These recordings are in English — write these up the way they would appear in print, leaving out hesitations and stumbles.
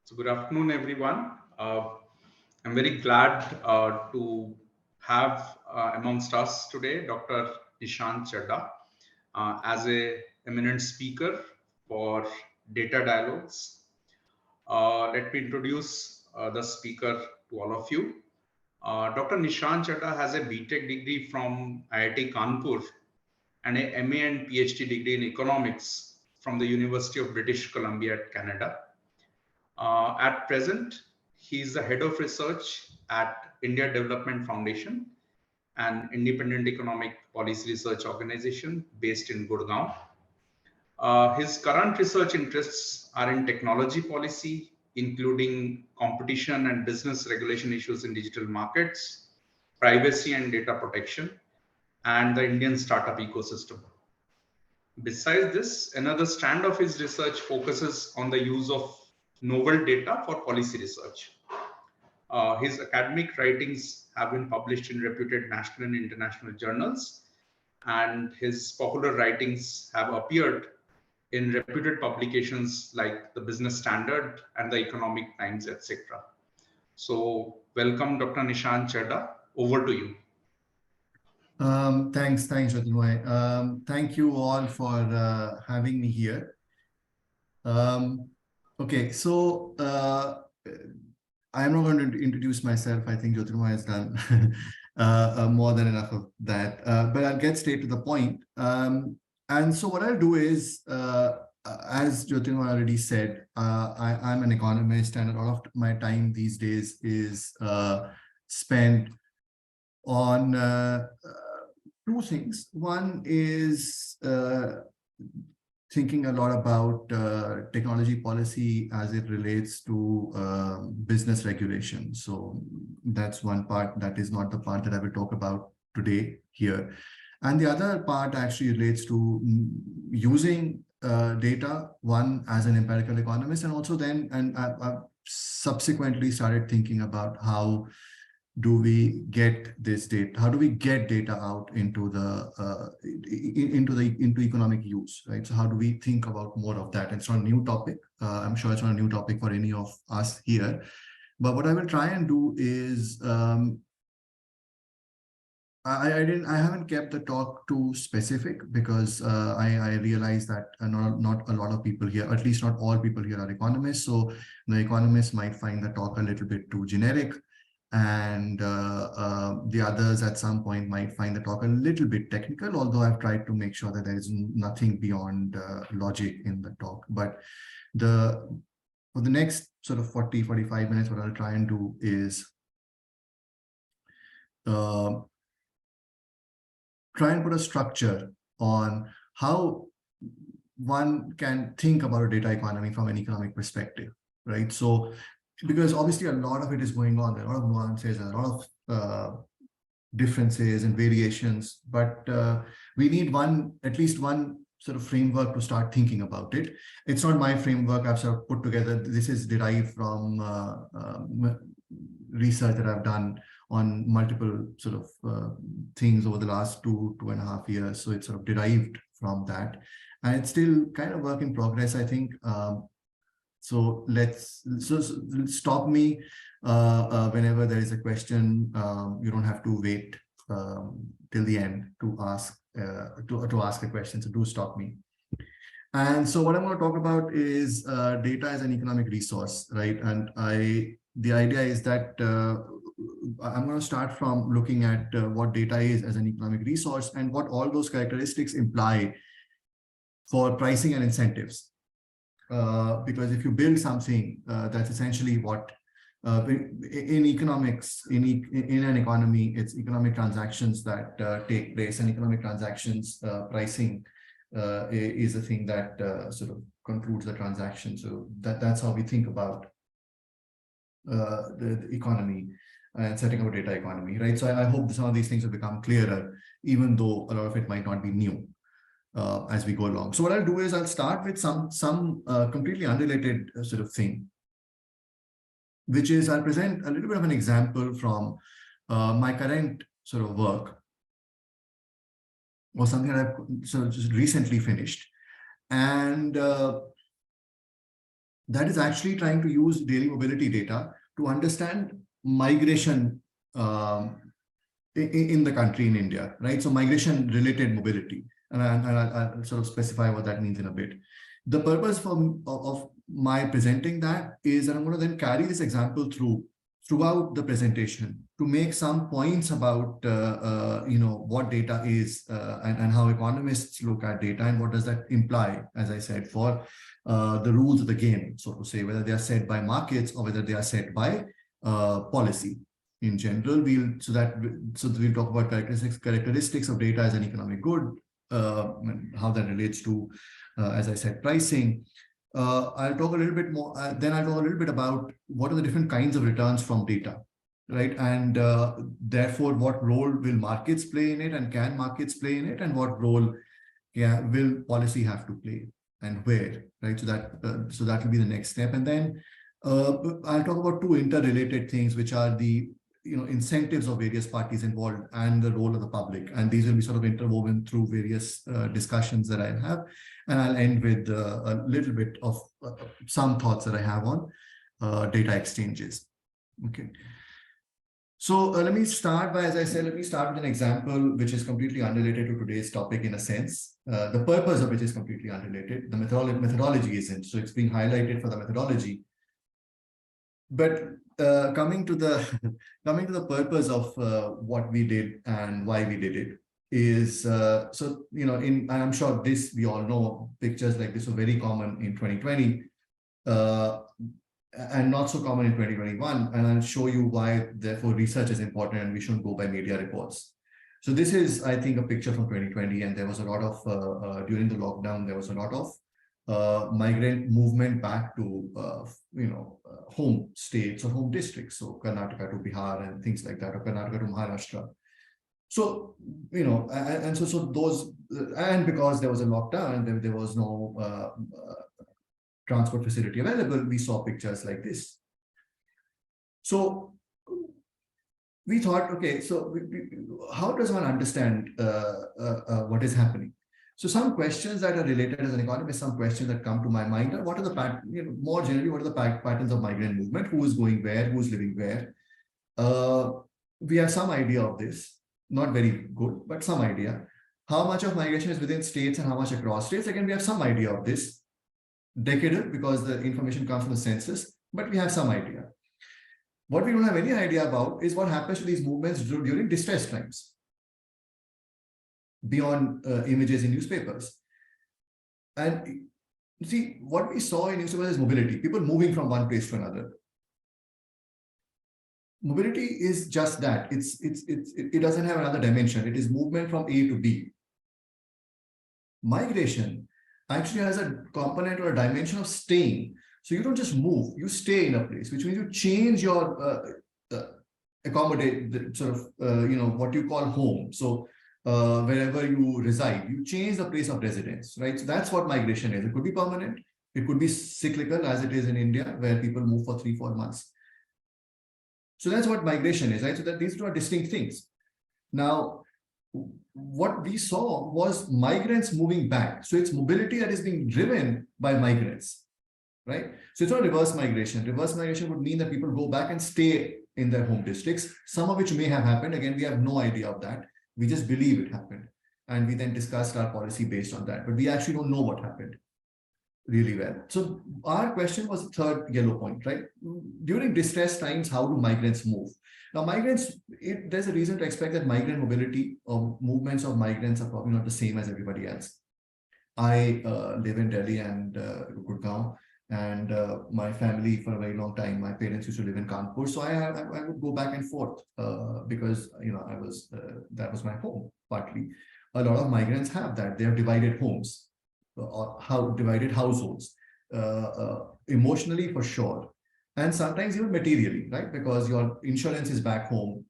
So good afternoon, everyone. I'm very glad to have amongst us today Dr. Nishant Chadda as a eminent speaker for Data Dialogues. Let me introduce the speaker to all of you. Dr. Nishant Chadda has a BTech degree from IIT Kanpur and a MA and PhD degree in economics from the University of British Columbia, Canada. At present, he is the head of research at India Development Foundation, an independent economic policy research organization based in Gurgaon. His current research interests are in technology policy, including competition and business regulation issues in digital markets, privacy and data protection, and the Indian startup ecosystem. Besides this, another strand of his research focuses on the use of novel data for policy research. His academic writings have been published in reputed national and international journals, and his popular writings have appeared in reputed publications like the Business Standard and the Economic Times, etc. So, welcome, Dr. Nishant Chadda. Over to you. Thanks, Jyotirmoy. Thank you all for having me here. Okay, so I'm not going to introduce myself. I think Jyotirmoy has done more than enough of that, but I'll get straight to the point. And so what I'll do is, as Jyotirmoy already said, I'm an economist, and a lot of my time these days is spent on two things. One is thinking a lot about technology policy as it relates to business regulation. So that's one part. That is not the part that I will talk about today here. And the other part actually relates to using data, one as an empirical economist, and also then, and I've subsequently started thinking about how do we get this data? How do we get data out into into economic use, right? So how do we think about more of that? It's not a new topic. I'm sure it's not a new topic for any of us here. But what I will try and do is I haven't kept the talk too specific because I realize that not a lot of people here, at least not all people here, are economists. So the economists might find the talk a little bit too generic, and the others at some point might find the talk a little bit technical, although I've tried to make sure that there is nothing beyond logic in the talk. But for the next sort of 40-45 minutes, what I'll try and do is try and put a structure on how one can think about a data economy from an economic perspective, right? So, because obviously a lot of it is going on, there are a lot of nuances and a lot of differences and variations, but we need at least one sort of framework to start thinking about it. It's not my framework. I've sort of put together, this is derived from research that I've done on multiple sort of things over the last 2.5 years. So it's sort of derived from that, and it's still kind of work in progress, I think. So stop me whenever there is a question. You don't have to wait till the end to ask a question. So do stop me. And so what I'm going to talk about is data as an economic resource, right? And the idea is that I'm going to start from looking at what data is as an economic resource and what all those characteristics imply for pricing and incentives. Because if you build something that's essentially what in economics, in an economy, it's economic transactions that take place, and economic transactions pricing is a thing that sort of concludes the transaction. So that's how we think about the economy and setting up a data economy, right? So I hope some of these things have become clearer, even though a lot of it might not be new. As we go along. So what I'll do is I'll start with some completely unrelated sort of thing, which is I'll present a little bit of an example from my current sort of work, or something that I've sort of just recently finished. And that is actually trying to use daily mobility data to understand migration in the country, in India, right? So migration related mobility. And I'll sort of specify what that means in a bit. The purpose of my presenting that is that I'm going to then carry this example throughout the presentation to make some points about what data is and how economists look at data and what does that imply, as I said, for the rules of the game, so to say, whether they are set by markets or whether they are set by policy. In general, we'll talk about characteristics of data as an economic good, and how that relates to, as I said, pricing. I'll talk a little bit more. Then I'll talk a little bit about what are the different kinds of returns from data, right? And therefore, what role will markets play in it, and can markets play in it, and what role will policy have to play, and where, right? So that will be the next step. And then I'll talk about two interrelated things, which are the incentives of various parties involved and the role of the public. And these will be sort of interwoven through various discussions that I have. And I'll end with a little bit of some thoughts that I have on data exchanges. Okay. So let me start by, as I said, let me start with an example which is completely unrelated to today's topic in a sense. The purpose of which is completely unrelated. The methodology isn't. So it's being highlighted for the methodology. But coming to the purpose of what we did and why we did it is and I'm sure this, we all know, pictures like this were very common in 2020 and not so common in 2021, and I'll show you why therefore research is important and we shouldn't go by media reports. So this is, I think, a picture from 2020, and there was a lot of during the lockdown there was a lot of migrant movement back to home states or home districts, so Karnataka to Bihar and things like that, or Karnataka to Maharashtra. So so those, and because there was a lockdown and there was no transport facility available, we saw pictures like this. So we thought, okay, so how does one understand what is happening? So some questions that are related as an economist, some questions that come to my mind are, what are the more generally, what are the patterns of migrant movement? Who is going where? Who is living where? We have some idea of this, not very good, but some idea. How much of migration is within states and how much across states? Again, we have some idea of this. Decadal, because the information comes from the census, but we have some idea. What we don't have any idea about is what happens to these movements during distress times, beyond images in newspapers. And you see, what we saw in newspapers is mobility, people moving from one place to another. Mobility is just that. It doesn't have another dimension. It is movement from A to B. Migration actually has a component or a dimension of staying. So you don't just move, you stay in a place, which means you change your accommodate what you call home. So wherever you reside, you change the place of residence, right? So that's what migration is. It could be permanent, it could be cyclical, as it is in India, where people move for 3-4 months. So that's what migration is, right? So that these two are distinct things. Now, what we saw was migrants moving back. So it's mobility that is being driven by migrants, right? So it's not reverse migration. Reverse migration would mean that people go back and stay in their home districts, some of which may have happened. Again, we have no idea of that. We just believe it happened. And we then discussed our policy based on that. But we actually don't know what happened really well. So our question was the third yellow point, right? During distress times, how do migrants move? Now, migrants, there's a reason to expect that migrant mobility or movements of migrants are probably not the same as everybody else. I live in Delhi and Gurgaon, and my family for a very long time, my parents used to live in Kanpur. So I would go back and forth because, that was my home, partly. A lot of migrants have that. They have divided homes or divided households, emotionally for sure. And sometimes even materially, right? Because your insurance is back home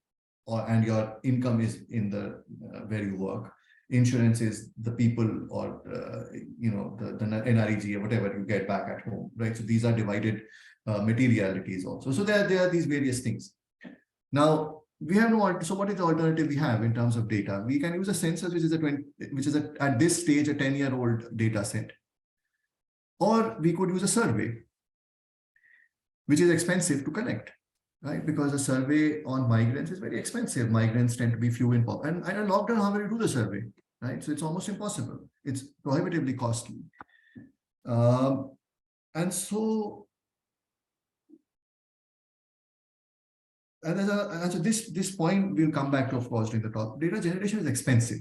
and your income is in the where you work. Insurance is the people or, the NREG or whatever you get back at home, right? So these are divided materialities also. So there are these various things. Now, we have no, so what is the alternative we have in terms of data? We can use a census, which is at this stage, a 10-year-old data set. Or we could use a survey. which is expensive to collect, right? Because a survey on migrants is very expensive. Migrants tend to be few in pop, and in a lockdown, how will you do the survey, right? So it's almost impossible. It's prohibitively costly. And so this point we'll come back to, of course, during the talk. Data generation is expensive,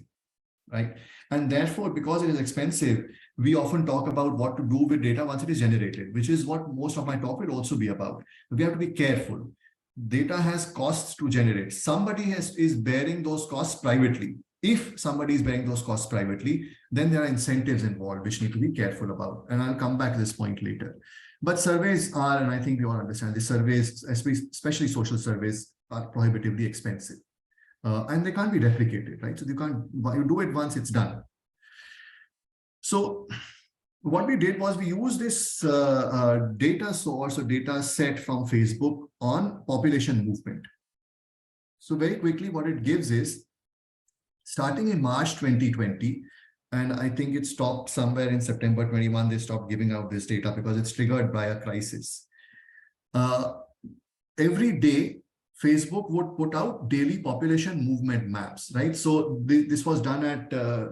right? And therefore, because it is expensive, we often talk about what to do with data once it is generated, which is what most of my talk will also be about. We have to be careful. Data has costs to generate. Somebody is bearing those costs privately. If somebody is bearing those costs privately, then there are incentives involved, which need to be careful about. And I'll come back to this point later. But surveys are, and I think we all understand, the surveys, especially social surveys, are prohibitively expensive. And they can't be replicated, right? So you do it once, it's done. So what we did was we used this data source or data set from Facebook on population movement. So very quickly, what it gives is, starting in March 2020, and I think it stopped somewhere in September 21, they stopped giving out this data because it's triggered by a crisis. Every day, Facebook would put out daily population movement maps, right? So this was done at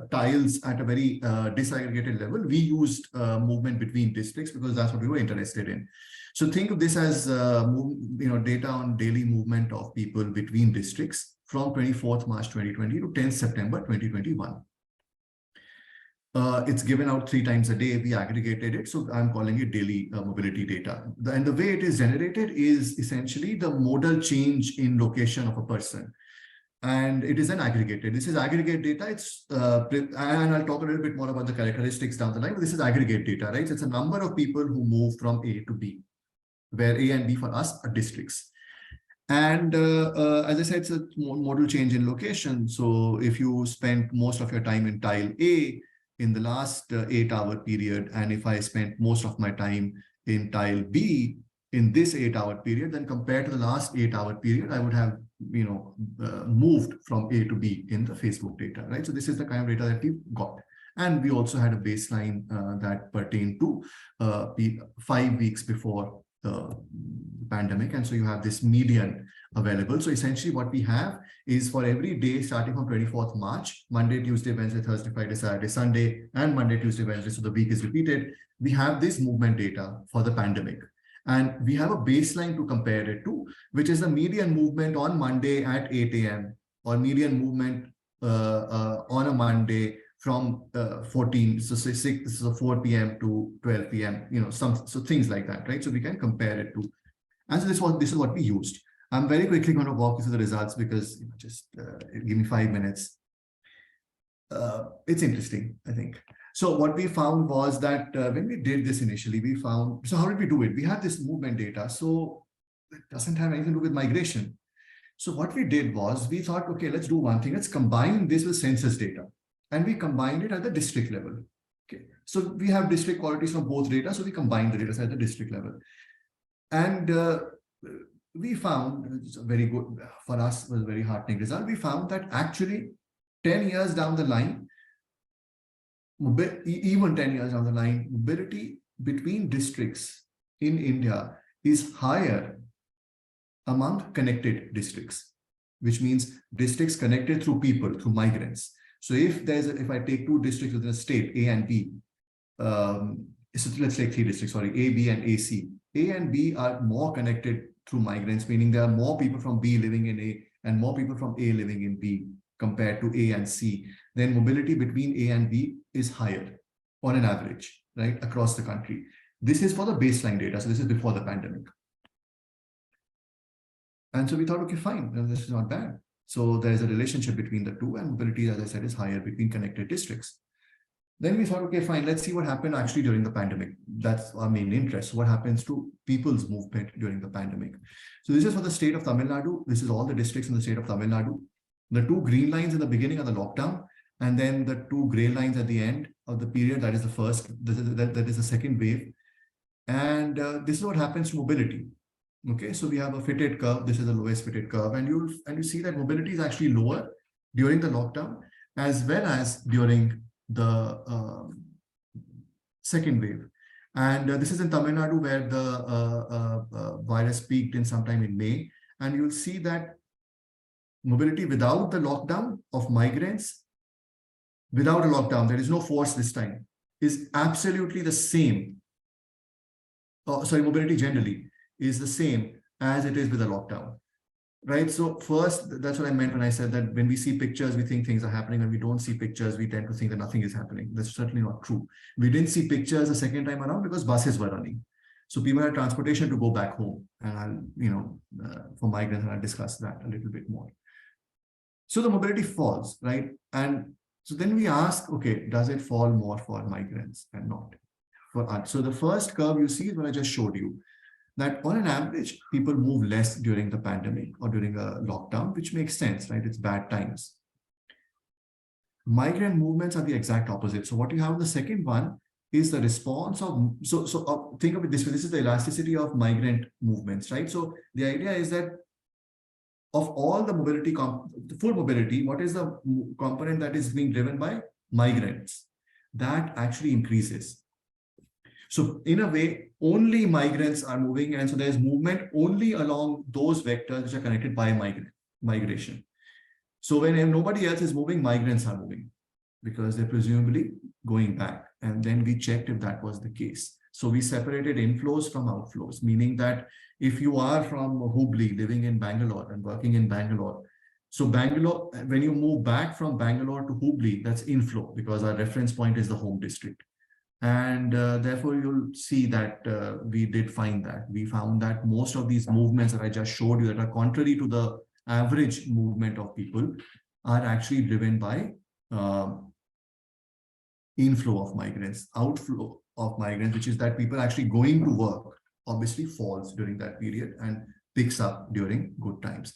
tiles at a very disaggregated level. We used movement between districts because that's what we were interested in. So think of this as data on daily movement of people between districts from 24th March 2020 to 10th September 2021. It's given out 3 times a day. We aggregated it, so I'm calling it daily mobility data. And the way it is generated is essentially the modal change in location of a person. And it is then aggregated. This is aggregate data. It's and I'll talk a little bit more about the characteristics down the line, but this is aggregate data, right? So it's a number of people who move from A to B, where A and B for us are districts. And as I said, it's a modal change in location. So if you spend most of your time in tile A, in the last 8-hour period, and if I spent most of my time in tile B in this 8-hour period, then compared to the last 8-hour period, I would have moved from A to B in the Facebook data, right? So this is the kind of data that we've got. And we also had a baseline that pertained to 5 weeks before the pandemic. And so you have this median available. So essentially what we have is for every day starting from 24th March, Monday, Tuesday, Wednesday, Thursday, Friday, Saturday, Sunday, and Monday, Tuesday, Wednesday, so the week is repeated, we have this movement data for the pandemic. And we have a baseline to compare it to, which is the median movement on Monday at 8 a.m. or median movement on a Monday from 14, so say 6, so 4 p.m. to 12 p.m., so things like that, right? So we can compare it to, and so this is what we used. I'm very quickly going to walk you through the results because just give me 5 minutes. It's interesting, I think. So what we found was that when we did this initially, we found, so how did we do it? We had this movement data, so it doesn't have anything to do with migration. So what we did was we thought, okay, let's do one thing. Let's combine this with census data. And we combined it at the district level. Okay, so we have district qualities from both data, so we combined the data at the district level. And we found, it's a very good, for us, was a very heartening result. We found that actually 10 years down the line, even 10 years down the line, mobility between districts in India is higher among connected districts, which means districts connected through people, through migrants. So if I take 2 districts within a state, A and B, so let's take 3 districts, sorry, A, B, and AC. A and B are more connected through migrants, meaning there are more people from B living in A and more people from A living in B compared to A and C. Then mobility between A and B is higher on an average, right, across the country. This is for the baseline data. So this is before the pandemic. And so we thought, okay, fine, this is not bad. So there is a relationship between the two, and mobility, as I said, is higher between connected districts. Then we thought, okay, fine, let's see what happened actually during the pandemic. That's our main interest. What happens to people's movement during the pandemic? So this is for the state of Tamil Nadu. This is all the districts in the state of Tamil Nadu. The 2 green lines in the beginning are the lockdown, and then the 2 gray lines at the end of the period, that is the first, that is the second wave. And this is what happens to mobility. Okay, so we have a fitted curve. This is the lowest fitted curve, and you see that mobility is actually lower during the lockdown as well as during the second wave. And this is in Tamil Nadu, where the virus peaked in sometime in May. And you'll see that mobility without the lockdown of migrants, without a lockdown, there is no force this time, is absolutely the same. Mobility generally is the same as it is with a lockdown. Right. So first, that's what I meant when I said that when we see pictures, we think things are happening. When we don't see pictures, we tend to think that nothing is happening. That's certainly not true. We didn't see pictures the second time around because buses were running. So people had transportation to go back home. And for migrants, and I'll discuss that a little bit more. So the mobility falls, right? And so then we ask, okay, does it fall more for migrants and not for us? So the first curve you see is what I just showed you, that on an average, people move less during the pandemic or during a lockdown, which makes sense, right? It's bad times. Migrant movements are the exact opposite. So what you have in the second one is the response of, think of it this way, this is the elasticity of migrant movements, right? So the idea is that of all the mobility, full mobility, what is the component that is being driven by migrants? That actually increases. So in a way, only migrants are moving, and so there's movement only along those vectors which are connected by migration. So when nobody else is moving, migrants are moving because they're presumably going back. And then we checked if that was the case. So we separated inflows from outflows, meaning that if you are from Hubli, living in Bangalore and working in Bangalore, so Bangalore, when you move back from Bangalore to Hubli, that's inflow because our reference point is the home district. And therefore, you'll see that we did find that. We found that most of these movements that I just showed you that are contrary to the average movement of people are actually driven by inflow of migrants, outflow of migrants, which is that people actually going to work obviously falls during that period and picks up during good times.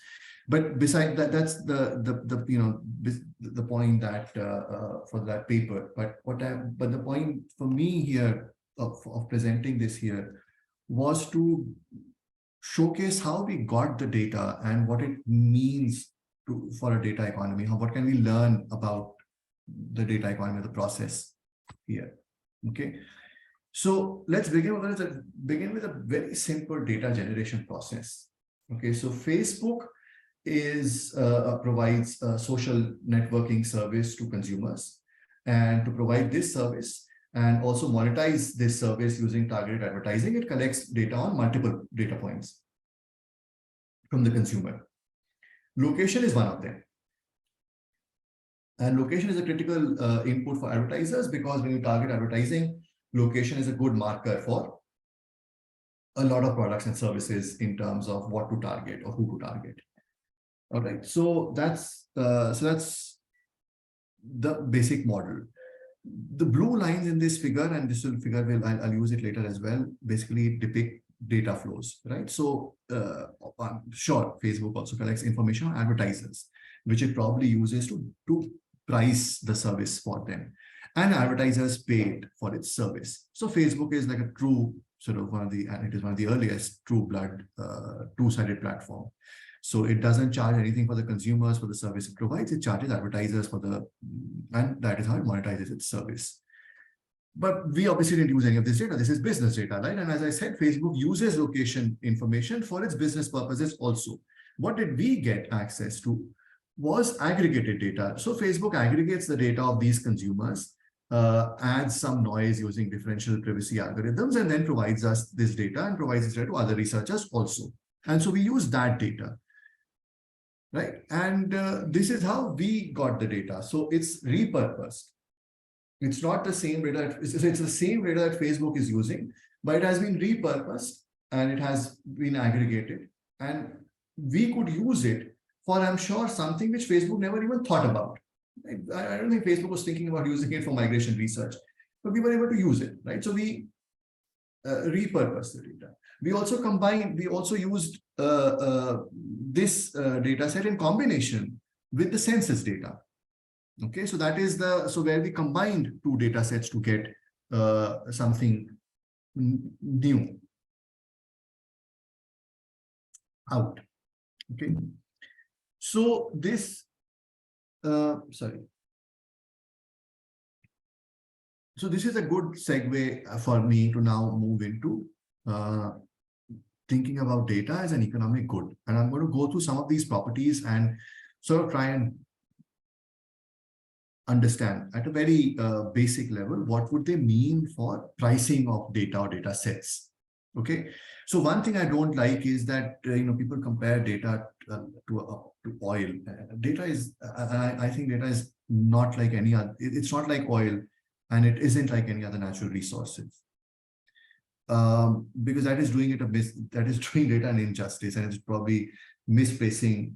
But beside that, that's the point that for that paper. But the point for me here of presenting this here was to showcase how we got the data and what it means for a data economy. What can we learn about the data economy, the process here? Okay. So let's begin with a very simple data generation process. Okay, so Facebook provides a social networking service to consumers, and to provide this service and also monetize this service using targeted advertising, it collects data on multiple data points from the consumer. Location is one of them. And location is a critical input for advertisers because when you target advertising, location is a good marker for a lot of products and services in terms of what to target or who to target. All right, so that's the basic model. The blue lines in this figure, and this figure I'll use it later as well, basically depict data flows, right? So I'm sure Facebook also collects information on advertisers, which it probably uses to price the service for them. And advertisers paid for its service. So Facebook is like a true sort of it is one of the earliest two-sided platform. So it doesn't charge anything for the consumers for the service it provides. It charges advertisers and that is how it monetizes its service. But we obviously didn't use any of this data. This is business data, right? And as I said, Facebook uses location information for its business purposes also. What did we get access to was aggregated data. So Facebook aggregates the data of these consumers, adds some noise using differential privacy algorithms, and then provides us this data and provides this data to other researchers also. And so we use that data, right? And this is how we got the data. So it's repurposed. It's not the same data. It's the same data that Facebook is using, but it has been repurposed and it has been aggregated. And we could use it for, I'm sure, something which Facebook never even thought about. I don't think Facebook was thinking about using it for migration research, but we were able to use it, right? So we repurposed the data. We also used this data set in combination with the census data. Okay, so that is where we combined two data sets to get something new out. Okay, so this, sorry. So this is a good segue for me to now move into thinking about data as an economic good. And I'm going to go through some of these properties and sort of try and understand at a very basic level, what would they mean for pricing of data or data sets? Okay. So one thing I don't like is that, people compare data to oil. Data is, I think data is not like any other, it's not like oil, and it isn't like any other natural resources. Because that is doing doing data an injustice, and it's probably misplacing,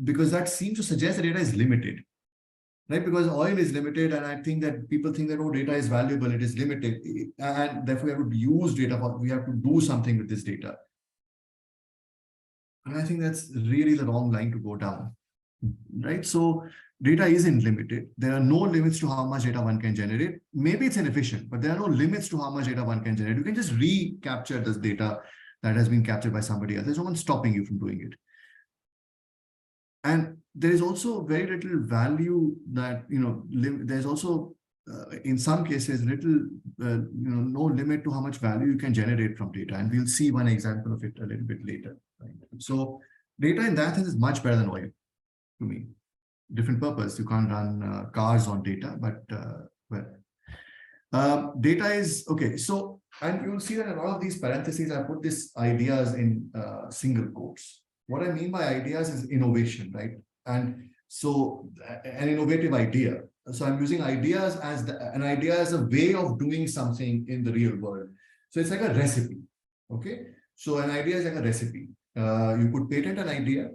because that seems to suggest that data is limited, right? Because oil is limited, and I think that people think that, oh, data is valuable, it is limited, and therefore we have to use data, we have to do something with this data. And I think that's really the wrong line to go down, right? So data isn't limited. There are no limits to how much data one can generate. Maybe it's inefficient, but there are no limits to how much data one can generate. You can just recapture this data that has been captured by somebody else. There's no one stopping you from doing it. And there is also very little value that, there's also, in some cases, no limit to how much value you can generate from data. And we'll see one example of it a little bit later. Right? So data in that sense is much better than oil to me. Different purpose. You can't run cars on data, but data is okay. So, and you'll see that in all of these parentheses, I put these ideas in single quotes. What I mean by ideas is innovation, right? And so an innovative idea. So I'm using ideas as an idea as a way of doing something in the real world. So it's like a recipe. Okay. So an idea is like a recipe. You could patent an idea,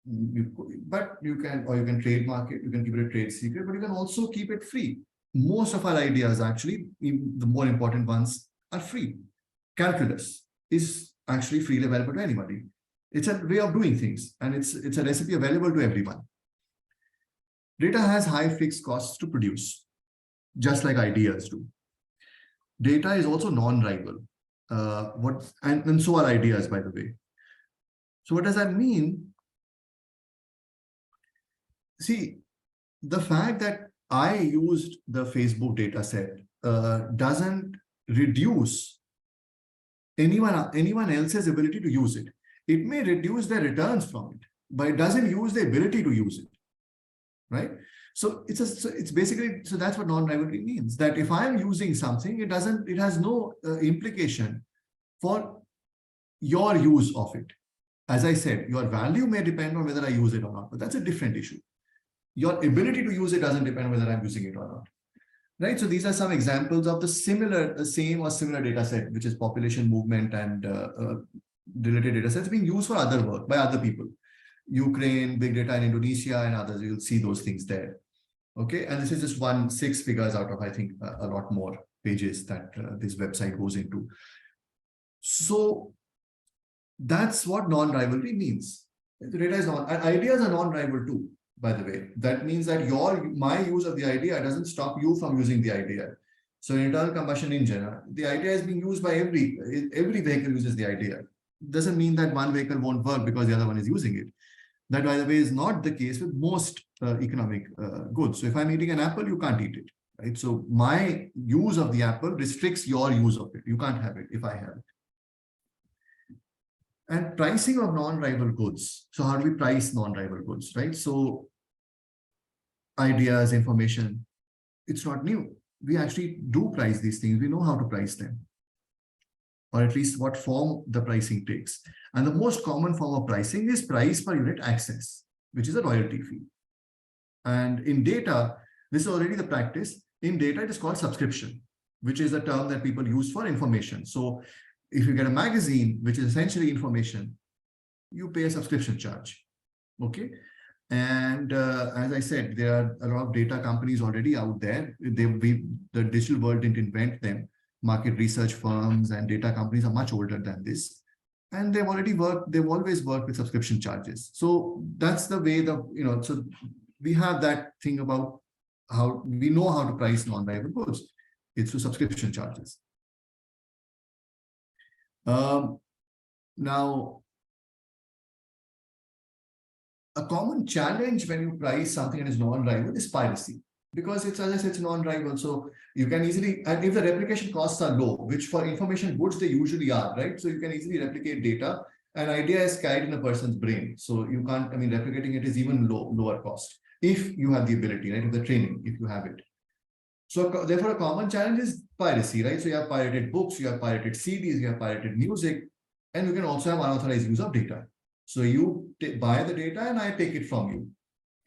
but you can trademark it, you can keep it a trade secret, but you can also keep it free. Most of our ideas, actually, the more important ones, are free. Calculus is actually freely available to anybody. It's a way of doing things, and it's a recipe available to everyone. Data has high fixed costs to produce, just like ideas do. Data is also non-rival. And so are ideas, by the way. So what does that mean? See, the fact that I used the Facebook data set doesn't reduce anyone else's ability to use it. It may reduce their returns from it, but it doesn't use the ability to use it, right? So it's basically, so that's what non-rivalry means, that if I'm using something, it has no implication for your use of it. As I said, your value may depend on whether I use it or not, but that's a different issue. Your ability to use it doesn't depend on whether I'm using it or not. Right. So these are some examples of the same or similar data set, which is population movement and related data sets being used for other work by other people. Ukraine, big data in Indonesia, and others. You'll see those things there. Okay. And this is just 6 figures out of, I think, a lot more pages that this website goes into. So that's what non-rivalry means. The data is ideas are non-rival too. By the way, that means that my use of the idea doesn't stop you from using the idea. So in internal combustion engine, the idea is being used by every vehicle uses the idea. Doesn't mean that one vehicle won't work because the other one is using it. That, by the way, is not the case with most economic goods. So if I'm eating an apple, you can't eat it, right? So my use of the apple restricts your use of it. You can't have it if I have it. And pricing of non-rival goods. So how do we price non-rival goods, right? So ideas, information, it's not new. We actually do price these things. We know how to price them, or at least what form the pricing takes. And the most common form of pricing is price per unit access, which is a royalty fee. And in data, this is already the practice. In data, it is called subscription, which is a term that people use for information. So if you get a magazine, which is essentially information, you pay a subscription charge. Okay. And as I said, there are a lot of data companies already out there. The digital world didn't invent them. Market research firms and data companies are much older than this. And they've always worked with subscription charges. So that's the way so we have that thing about how we know how to price non-rival goods. It's through subscription charges. Now, a common challenge when you price something that is non-rival is piracy, because it's, as I said, it's non-rival. So you can easily, and if the replication costs are low, which for information goods they usually are, right? So you can easily replicate data. An idea is carried in a person's brain. So you can't, I mean, replicating it is even lower cost if you have the ability, right? If the training, if you have it. So therefore, a common challenge is piracy, right? So you have pirated books, you have pirated CDs, you have pirated music, and you can also have unauthorized use of data. So you buy the data and I take it from you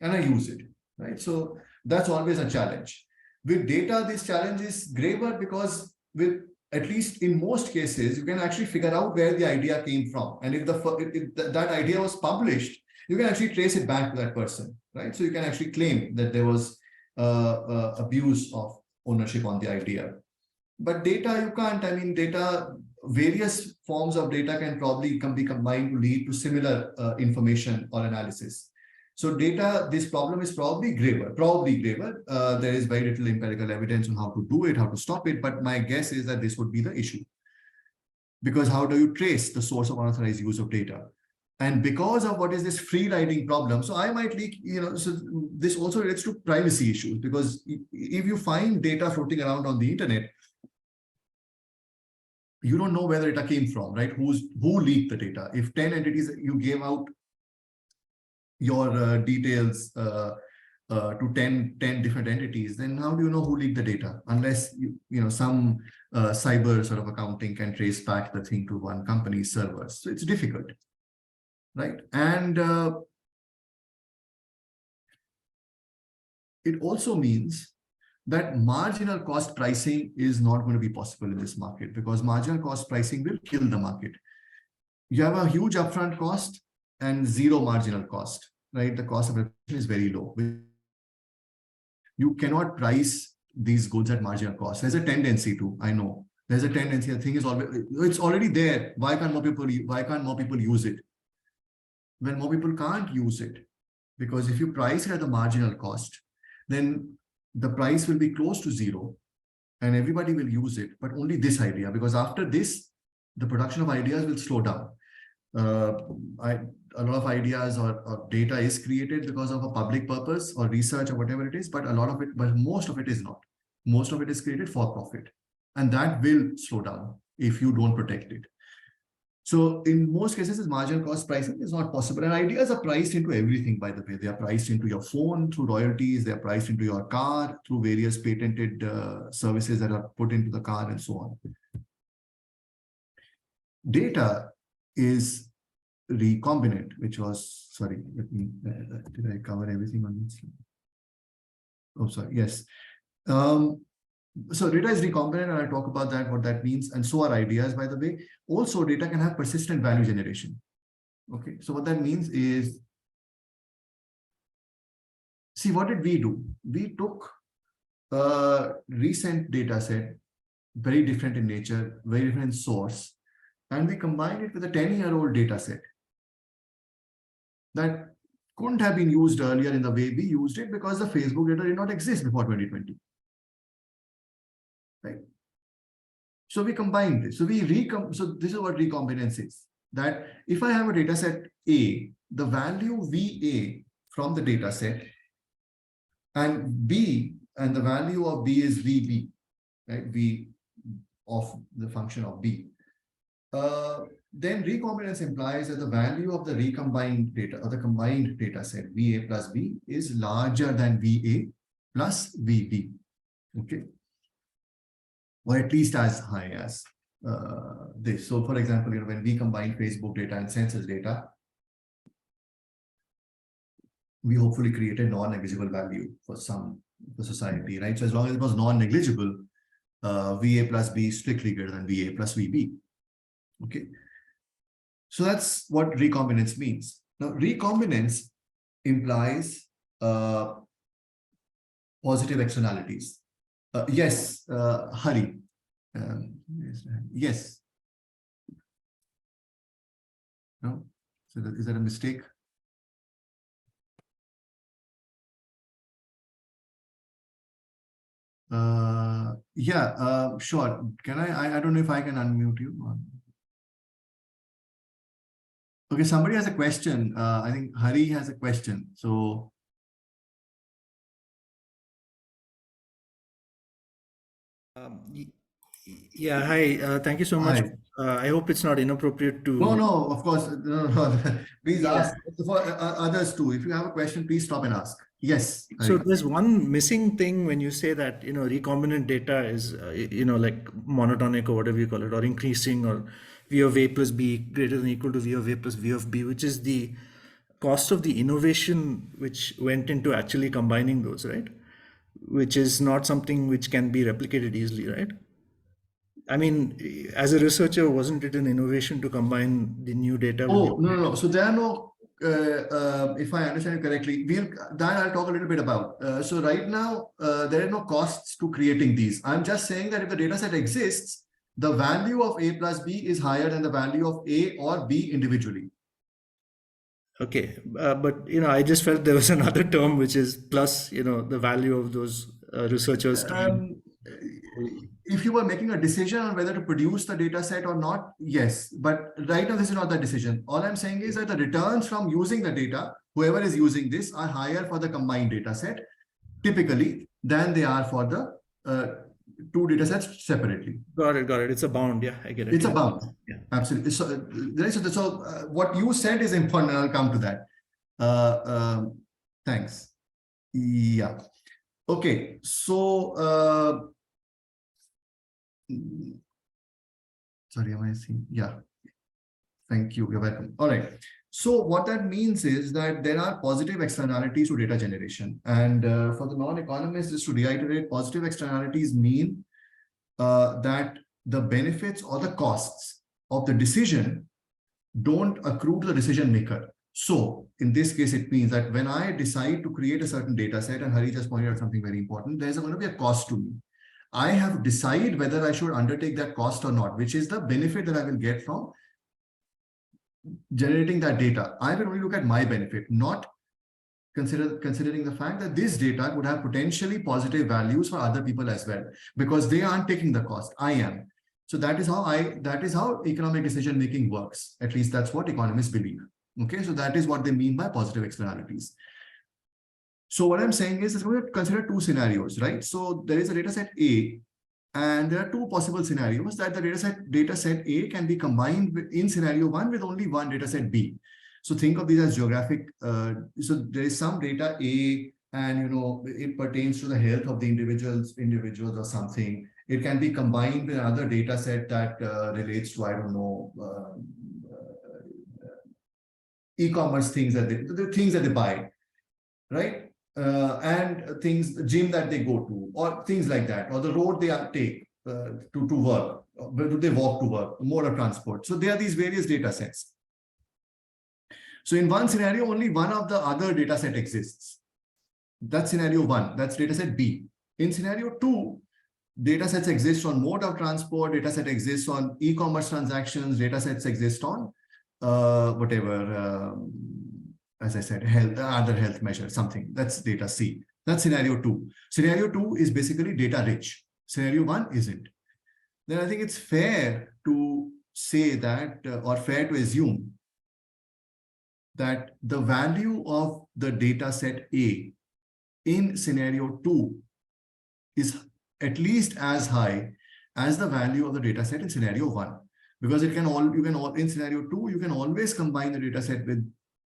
and I use it, right? So that's always a challenge. With data, this challenge is graver because with, at least in most cases, you can actually figure out where the idea came from. And if that idea was published, you can actually trace it back to that person, right? So you can actually claim that there was abuse of ownership on the idea. But data, you can't. I mean, data, various forms of data can probably be combined to lead to similar information or analysis. So data, this problem is probably graver. There is very little empirical evidence on how to do it, how to stop it. But my guess is that this would be the issue. Because how do you trace the source of unauthorized use of data? And because of what is this free riding problem, so I might leak, so this also relates to privacy issues, because if you find data floating around on the internet, you don't know where the data came from, right? Who leaked the data? If 10 entities, you gave out your details to 10 different entities, then how do you know who leaked the data? Unless some cyber sort of accounting can trace back the thing to one company's servers. So it's difficult. Right. And it also means that marginal cost pricing is not going to be possible in this market, because marginal cost pricing will kill the market. You have a huge upfront cost and zero marginal cost, right? The cost of replication is very low. You cannot price these goods at marginal cost. There's a tendency to, I know, there's a tendency, the thing is always, it's already there. Why can't more people use it? Well, more people can't use it, because if you price it at the marginal cost, then the price will be close to zero and everybody will use it, but only this idea, because after this, the production of ideas will slow down. A lot of ideas or data is created because of a public purpose or research or whatever it is, but most of it is not. Most of it is created for profit, and that will slow down if you don't protect it. So in most cases, marginal cost pricing is not possible. And ideas are priced into everything, by the way. They are priced into your phone through royalties. They are priced into your car through various patented services that are put into the car and so on. Data is recombinant, which was, sorry, did I cover everything on this? Oh, sorry, yes. So data is recombinant, and I'll talk about that, what that means. And so are ideas, by the way. Also, data can have persistent value generation. Okay, so what that means is, see, what did we do? We took a recent data set, very different in nature, very different in source, and we combined it with a 10-year-old data set that couldn't have been used earlier in the way we used it, because the Facebook data did not exist before 2020. Right. So we combine this. So so this is what recombinance is. That if I have a data set A, the value VA from the data set, and B, and the value of B is VB, right? V of the function of B. Then recombinance implies that the value of the recombined data, or the combined data set VA plus B, is larger than VA plus VB. Okay. Or at least as high as this. So for example, when we combine Facebook data and census data, we hopefully create a non-negligible value for society, right? So as long as it was non-negligible, VA plus B is strictly greater than VA plus VB. Okay. So that's what recombinance means. Now, recombinance implies positive externalities. Yes, Hari. Yes. No? So is that a mistake? Yeah, sure. Can I don't know if I can unmute you. Okay, somebody has a question. I think Hari has a question. So Yeah, hi. Thank you so much. Hi. I hope it's not inappropriate to. No, of course. No. Please Yeah. ask for others too. If you have a question, please stop and ask. Yes, So Hari. there's one missing thing when you say that, recombinant data is, like monotonic or whatever you call it, or increasing, or V of A plus B greater than or equal to V of A plus V of B, which is the cost of the innovation which went into actually combining those, right? Which is not something which can be replicated easily, right? I mean, as a researcher, wasn't it an innovation to combine the new data with the Oh, no. So there are no, if I understand you correctly, that I'll talk a little bit about. So right now, there are no costs to creating these. I'm just saying that if the data set exists, the value of A plus B is higher than the value of A or B individually. Okay, but I just felt there was another term which is plus, the value of those researchers' time. If you were making a decision on whether to produce the data set or not, yes. But right now, this is not the decision. All I'm saying is that the returns from using the data, whoever is using this, are higher for the combined data set, typically, than they are for the two data sets separately. Got it. It's a bound. Yeah, I get it. It's a bound. Yeah. Absolutely. So, what you said is important, and I'll come to that. Thanks. Yeah. Okay. So, sorry, am I seeing? Yeah. Thank you. You're welcome. All right. So what that means is that there are positive externalities to data generation. And for the non-economists, just to reiterate, positive externalities mean that the benefits or the costs of the decision don't accrue to the decision maker. So in this case, it means that when I decide to create a certain data set, and Hari just pointed out something very important, there's going to be a cost to me. I have to decide whether I should undertake that cost or not, which is the benefit that I will get from generating that data. I will only look at my benefit, not considering the fact that this data would have potentially positive values for other people as well, because they aren't taking the cost. I am. So that is how economic decision making works. At least that's what economists believe. Okay, so that is what they mean by positive externalities. So what I'm saying is, we're going to consider two scenarios, right? So there is a data set A, and there are two possible scenarios that the data set A can be combined in scenario one with only one data set B. So think of these as geographic. So there is some data A, and it pertains to the health of the individuals or something. It can be combined with another data set that relates to, I don't know, e-commerce things the things that they buy, right? And things, the gym that they go to, or things like that, or the road they take to work. Where do they walk to work? Mode of transport. So there are these various data sets. So in one scenario, only one of the other data set exists. That's scenario one. That's data set B. In scenario two, data sets exist on mode of transport, data set exists on e-commerce transactions, data sets exist on whatever, as I said, other health measures, something. That's data C. That's scenario two. Scenario two is basically data rich. Scenario one isn't. Then I think it's fair to say that, or fair to assume that the value of the data set A in scenario two is at least as high as the value of the data set in scenario one, because in scenario two, you can always combine the data set with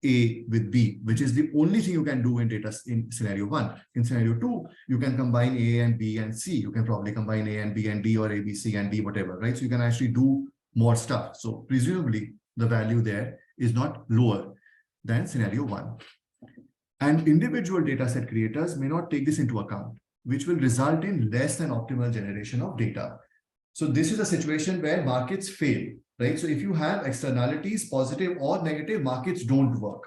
A with B, which is the only thing you can do in scenario one. In scenario two, you can combine A and B and C. You can probably combine A and B and D, or A, B, C and D, whatever, right? So you can actually do more stuff. So presumably the value there is not lower than scenario one. And individual data set creators may not take this into account, which will result in less than optimal generation of data. So this is a situation where markets fail, right? So if you have externalities, positive or negative, markets don't work.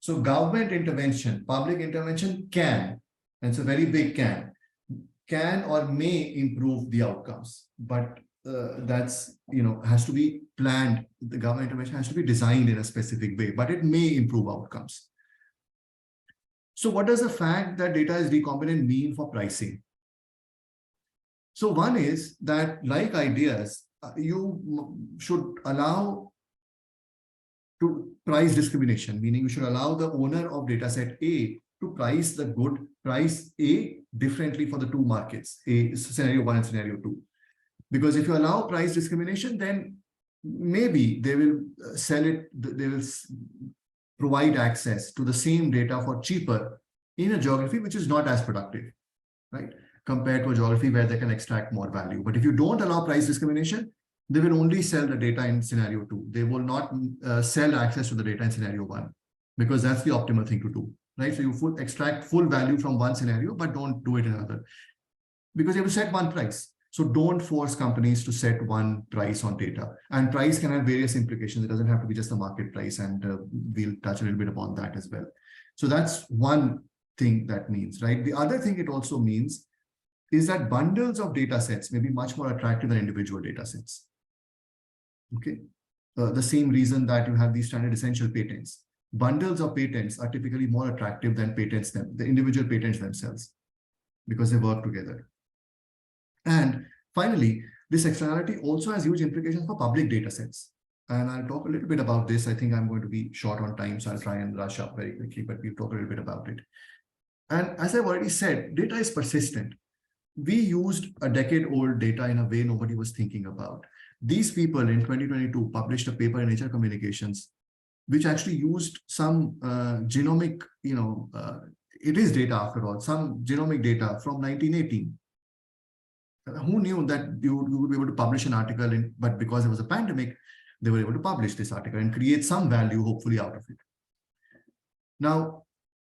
So government intervention, public intervention can, and it's a very big can or may improve the outcomes, but that's, has to be planned. The government intervention has to be designed in a specific way, but it may improve outcomes. So what does the fact that data is recombinant mean for pricing? So one is that, like ideas, you should allow to price discrimination, meaning you should allow the owner of data set A to price A differently for the two markets, scenario 1 and scenario 2. Because if you allow price discrimination, then maybe they will sell it, they will provide access to the same data for cheaper in a geography which is not as productive, right? Compared to a geography where they can extract more value. But if you don't allow price discrimination, they will only sell the data in scenario 2. They will not sell access to the data in scenario 1, because that's the optimal thing to do, right? So you extract full value from one scenario, but don't do it in another, because you have to set one price. So don't force companies to set one price on data. And price can have various implications. It doesn't have to be just the market price, and we'll touch a little bit upon that as well. So that's one thing that means, right? The other thing it also means is that bundles of data sets may be much more attractive than individual data sets. Okay. The same reason that you have these standard essential patents. Bundles of patents are typically more attractive than patents, the individual patents themselves, because they work together. And finally, this externality also has huge implications for public data sets. And I'll talk a little bit about this. I think I'm going to be short on time, so I'll try and rush up very quickly, but we'll talk a little bit about it. And as I've already said, data is persistent. We used a decade-old data in a way nobody was thinking about. These people in 2022 published a paper in Nature Communications, which actually used some genomic, it is data after all, some genomic data from 1918. Who knew that you would be able to publish an article, but because there was a pandemic, they were able to publish this article and create some value, hopefully, out of it. Now,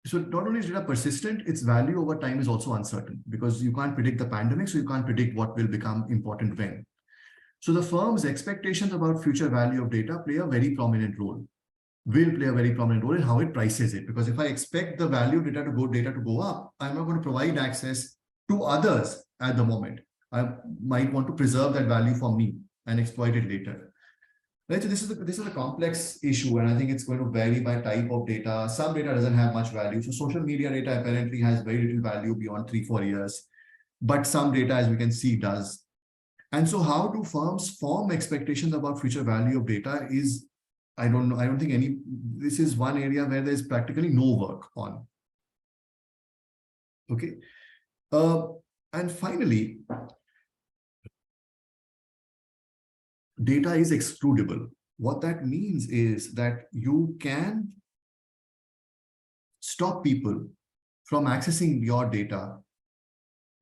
so not only is data persistent, its value over time is also uncertain, because you can't predict the pandemic, so you can't predict what will become important when. So the firm's expectations about future value of data play a very prominent role, will play a very prominent role in how it prices it. Because if I expect the value of data to go up, I'm not going to provide access to others at the moment. I might want to preserve that value for me and exploit it later. Right? So this is a complex issue, and I think it's going to vary by type of data. Some data doesn't have much value. So social media data apparently has very little value beyond 3-4 years, but some data, as we can see, does. And so how do firms form expectations about future value of data is, I don't know. I don't think this is one area where there's practically no work on. Okay. And finally, data is excludable. What that means is that you can stop people from accessing your data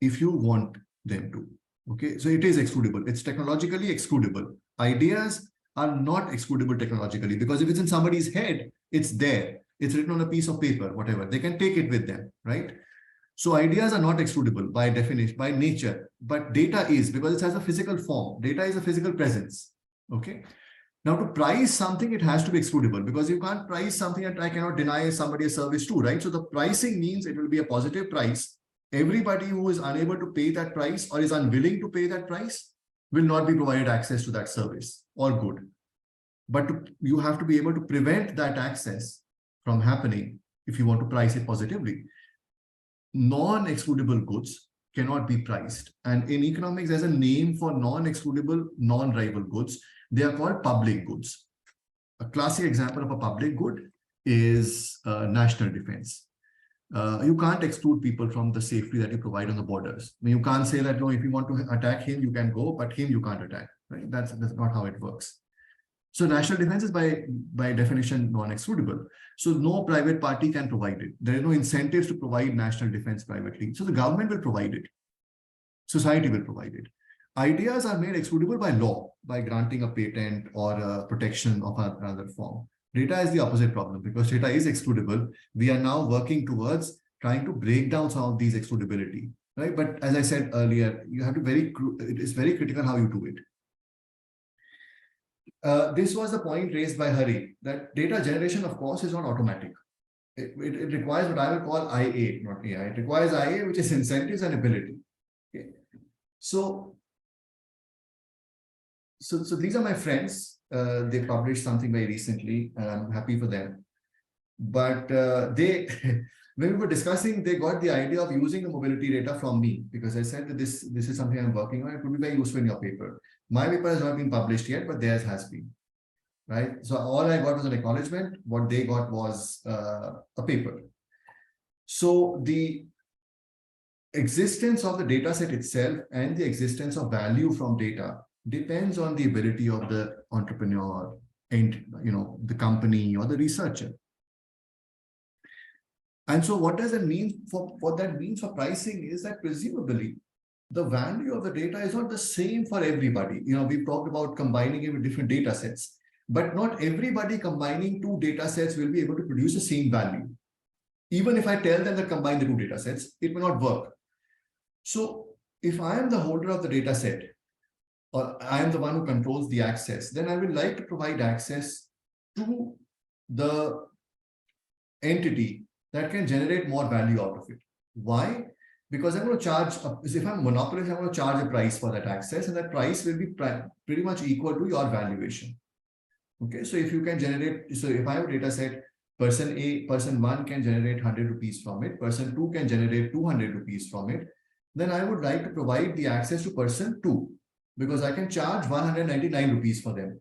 if you want them to. Okay, so it is excludable. It's technologically excludable. Ideas are not excludable technologically, because if it's in somebody's head, it's there. It's written on a piece of paper, whatever. They can take it with them, right? So ideas are not excludable by definition, by nature, but data is, because it has a physical form. Data is a physical presence. Okay. Now, to price something, it has to be excludable, because you can't price something that I cannot deny somebody a service to, right? So the pricing means it will be a positive price. Everybody who is unable to pay that price or is unwilling to pay that price will not be provided access to that service or good. But you have to be able to prevent that access from happening if you want to price it positively. Non-excludable goods cannot be priced. And in economics, there's a name for non-excludable, non-rival goods. They are called public goods. A classic example of a public good is national defense. You can't exclude people from the safety that you provide on the borders. I mean, you can't say that, no, if you want to attack him, you can go, but him you can't attack, right? That's not how it works. So national defense is by definition non-excludable. So no private party can provide it. There are no incentives to provide national defense privately. So the government will provide it. Society will provide it. Ideas are made excludable by law, by granting a patent or a protection of another form. Data is the opposite problem, because data is excludable. We are now working towards trying to break down some of these excludability, right? But as I said earlier, you have to it is very critical how you do it. This was the point raised by Hari, that data generation, of course, is not automatic. It requires what I will call IA, not AI. It requires IA, which is incentives and ability. Okay. So these are my friends. They published something very recently, and I'm happy for them. But when we were discussing, they got the idea of using the mobility data from me, because I said that this is something I'm working on. It could be very useful in your paper. My paper has not been published yet, but theirs has been, right? So all I got was an acknowledgement. What they got was a paper. So existence of the data set itself and the existence of value from data depends on the ability of the entrepreneur and, the company or the researcher. And so what does it mean for what that means for pricing is that presumably the value of the data is not the same for everybody. We've talked about combining it with different data sets, but not everybody combining two data sets will be able to produce the same value. Even if I tell them to combine the two data sets, it will not work. So if I am the holder of the data set, or I am the one who controls the access, then I would like to provide access to the entity that can generate more value out of it. Why? Because I'm going to charge, if I'm a monopolist, I'm going to charge a price for that access, and that price will be pretty much equal to your valuation. Okay, so if you can generate, so if I have a data set, person A, person 1 can generate 100 rupees from it, person 2 can generate 200 rupees from it, then I would like to provide the access to person 2, because I can charge 199 rupees for them,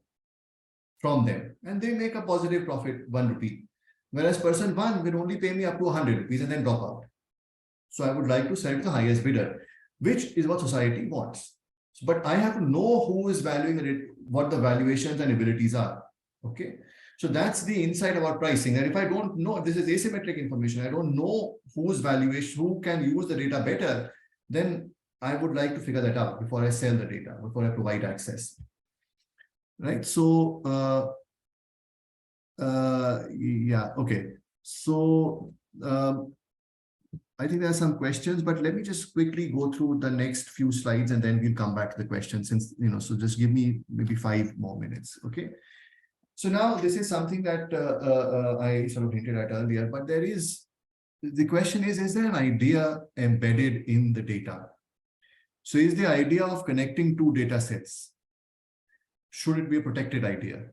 from them, and they make a positive profit, 1 rupee. Whereas person 1 will only pay me up to 100 rupees and then drop out. So I would like to sell to the highest bidder, which is what society wants. But I have to know who is valuing it, what the valuations and abilities are. Okay. So that's the insight about pricing. And if I don't know, this is asymmetric information, I don't know whose valuation, who can use the data better, then I would like to figure that out before I sell the data, before I provide access. Right. So, yeah, okay. So, I think there are some questions, but let me just quickly go through the next few slides and then we'll come back to the questions, since, so just give me maybe 5 more minutes. Okay. So now this is something that I sort of hinted at earlier, but the question is there an idea embedded in the data? So is the idea of connecting two data sets, should it be a protected idea?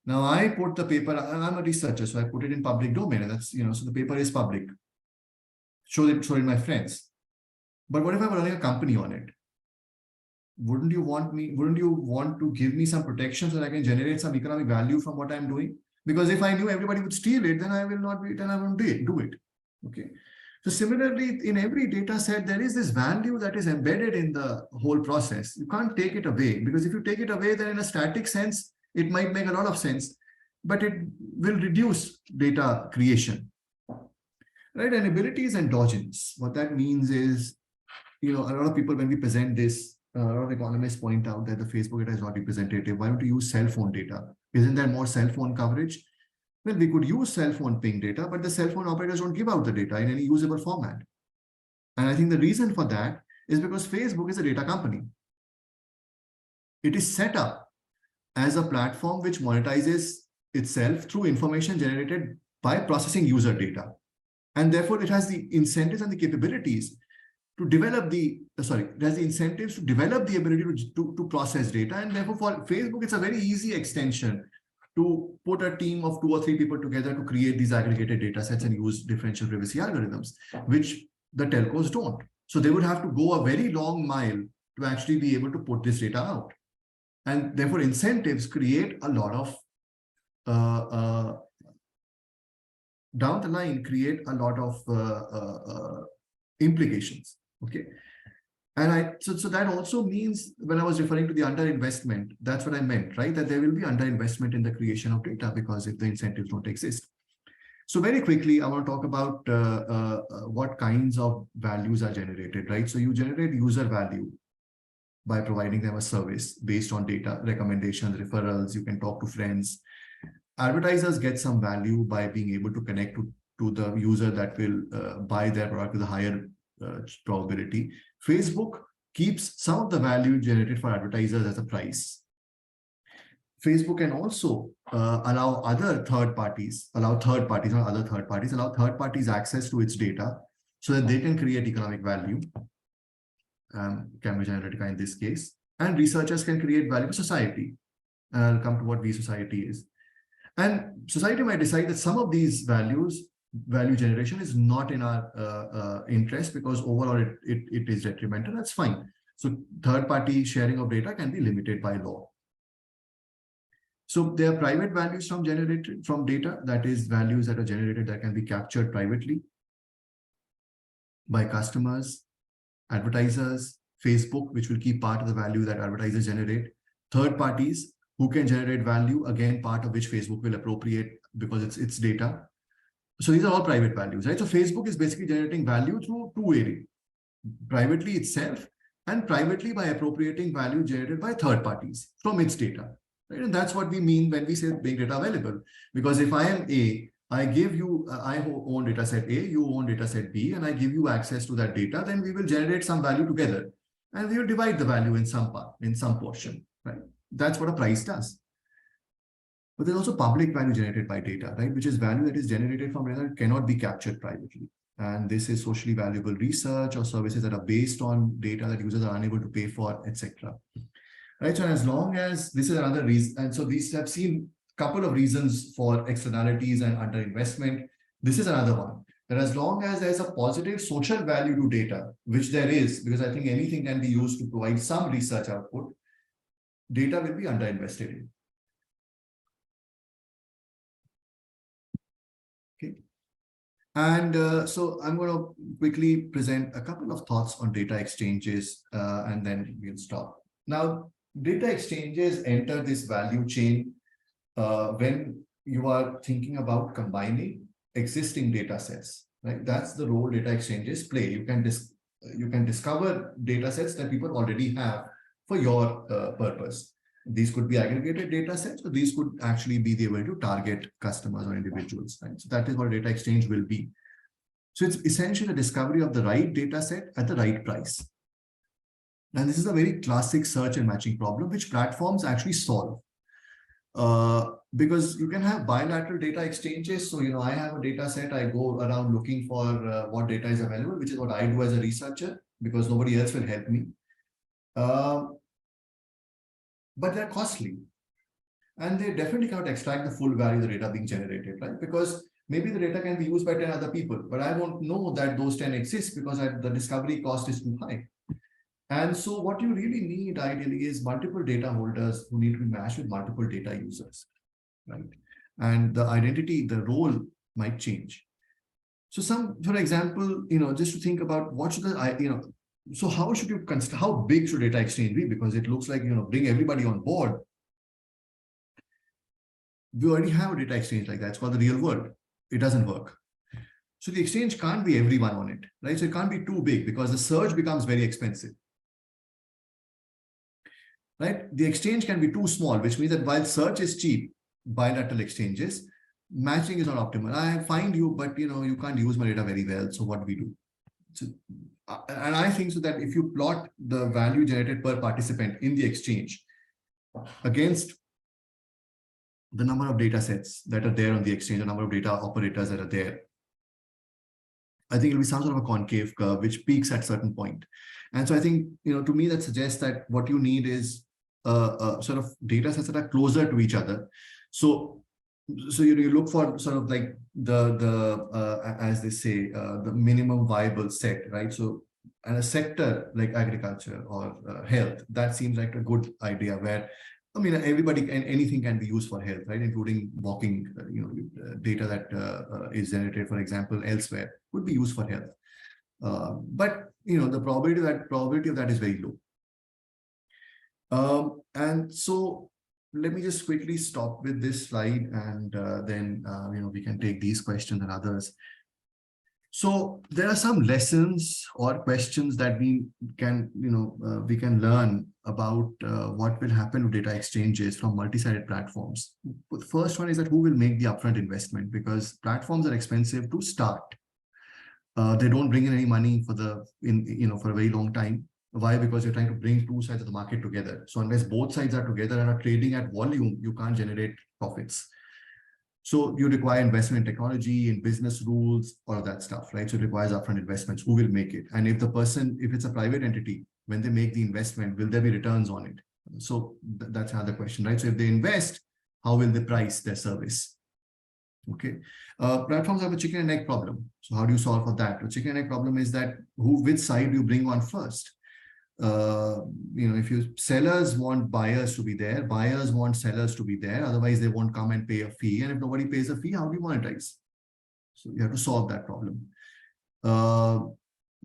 Now I put the paper, I'm a researcher, so I put it in public domain, and that's, so the paper is public. Show it my friends. But what if I'm running a company on it? Wouldn't you want to give me some protection so that I can generate some economic value from what I'm doing? Because if I knew everybody would steal it, then I won't do it. Okay. So similarly, in every data set, there is this value that is embedded in the whole process. You can't take it away, because if you take it away, then in a static sense, it might make a lot of sense, but it will reduce data creation. Right, and ability is endogenous. What that means is, a lot of people, when we present this, a lot of economists point out that the Facebook data is not representative. Why don't you use cell phone data? Isn't there more cell phone coverage? Well, we could use cell phone ping data, but the cell phone operators don't give out the data in any usable format. And I think the reason for that is because Facebook is a data company. It is set up as a platform which monetizes itself through information generated by processing user data. And therefore, it has the incentives and the capabilities to develop it has the incentives to develop the ability to process data. And therefore, for Facebook, it's a very easy extension to put a team of 2 or 3 people together to create these aggregated data sets and use differential privacy algorithms, which the telcos don't. So they would have to go a very long mile to actually be able to put this data out. And therefore, incentives create a lot of down the line, create a lot of implications. Okay. And so that also means, when I was referring to the underinvestment, that's what I meant, right? That there will be underinvestment in the creation of data, because if the incentives don't exist. So very quickly, I want to talk about what kinds of values are generated, right? So you generate user value by providing them a service based on data, recommendations, referrals. You can talk to friends. Advertisers get some value by being able to connect to the user that will buy their product with a higher probability. Facebook keeps some of the value generated for advertisers as a price. Facebook can also allow third parties access to its data so that they can create economic value. Cambridge Analytica in this case, and researchers can create value for society. And I'll come to what society is. And society might decide that some of these value generation is not in our interest, because overall it is detrimental. That's fine. So third-party sharing of data can be limited by law. So there are private values from data, that is values that are generated that can be captured privately. by customers, advertisers, Facebook, which will keep part of the value that advertisers generate, third parties who can generate value, again, part of which Facebook will appropriate because it's its data. So these are all private values, right? So Facebook is basically generating value through two areas, privately itself and privately by appropriating value generated by third parties from its data. Right? And that's what we mean when we say big data available. Because if I am A, I give you, I own data set A, you own data set B, and I give you access to that data, then we will generate some value together. And we will divide the value in some part, in some portion, right? That's what a price does. But there's also public value generated by data, right? Which is value that is generated from data that cannot be captured privately. And this is socially valuable research or services that are based on data that users are unable to pay for, etc. Right. So as long as this is another reason, and so these have seen a couple of reasons for externalities and underinvestment. This is another one. That as long as there's a positive social value to data, which there is, because I think anything can be used to provide some research output, data will be underinvested in. Okay. And so I'm going to quickly present a couple of thoughts on data exchanges, and then we'll stop. Now, data exchanges enter this value chain when you are thinking about combining existing data sets, right? That's the role data exchanges play. You can discover data sets that people already have for your purpose. These could be aggregated data sets, or these could actually be the way to target customers or individuals, right? So that is what data exchange will be. So it's essentially the discovery of the right data set at the right price. And this is a very classic search and matching problem, which platforms actually solve. Because you can have bilateral data exchanges. So, I have a data set, I go around looking for what data is available, which is what I do as a researcher, because nobody else will help me. But they're costly. And they definitely cannot extract the full value of the data being generated, right? Because maybe the data can be used by 10 other people, but I won't know that those 10 exist because the discovery cost is too high. And so what you really need ideally is multiple data holders who need to be matched with multiple data users, right? And the identity, the role might change. So for example, just to think about what should so how should you consider, how big should data exchange be? Because it looks like, bring everybody on board. We already have a data exchange like that. It's called the real world. It doesn't work. So the exchange can't be everyone on it, right? So it can't be too big because the search becomes very expensive. Right? The exchange can be too small, which means that while search is cheap, bilateral exchanges, matching is not optimal. I find you, but you can't use my data very well. So what do we do? So, and I think so that if you plot the value generated per participant in the exchange against the number of data sets that are there on the exchange, the number of data operators that are there, I think it'll be some sort of a concave curve which peaks at a certain point. And so I think, to me, that suggests that what you need is sort of data sets that are closer to each other. So you look for sort of like the as they say, the minimum viable set, right? So, and a sector like agriculture or health, that seems like a good idea where, everybody and anything can be used for health, right? Including walking, data that is generated, for example, elsewhere would be used for health. But the probability of that is very low. And so let me just quickly stop with this slide, and then we can take these questions and others. So there are some lessons or questions that we can learn about what will happen to data exchanges from multi-sided platforms. The first one is that who will make the upfront investment, because platforms are expensive to start. They don't bring in any money for for a very long time. Why? Because you're trying to bring two sides of the market together. So unless both sides are together and are trading at volume, you can't generate profits. So you require investment in technology, in business rules, all of that stuff, right? So it requires upfront investments. Who will make it? And if it's a private entity, when they make the investment, will there be returns on it? So that's another question, right? So if they invest, how will they price their service? Okay. Platforms have a chicken and egg problem. So how do you solve for that? The chicken and egg problem is that which side do you bring on first? If sellers want buyers to be there, buyers want sellers to be there, otherwise they won't come and pay a fee. And if nobody pays a fee, how do you monetize? So you have to solve that problem.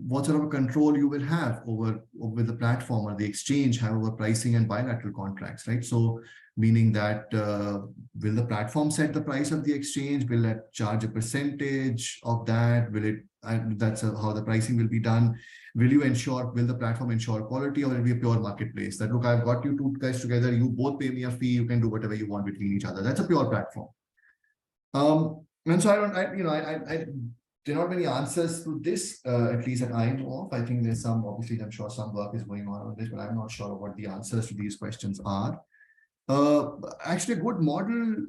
what sort of control you will have over the platform or the exchange have over pricing and bilateral contracts, right? So meaning that will the platform set the price of the exchange? Will it charge a percentage of that? Will it, that's how the pricing will be done. Will the platform ensure quality, or will it be a pure marketplace that, look, I've got you two guys together, you both pay me a fee, you can do whatever you want between each other. That's a pure platform. And so there are not many answers to this, at least that I know of. I think there's some, obviously, I'm sure some work is going on this, but I'm not sure what the answers to these questions are. Actually, a good model,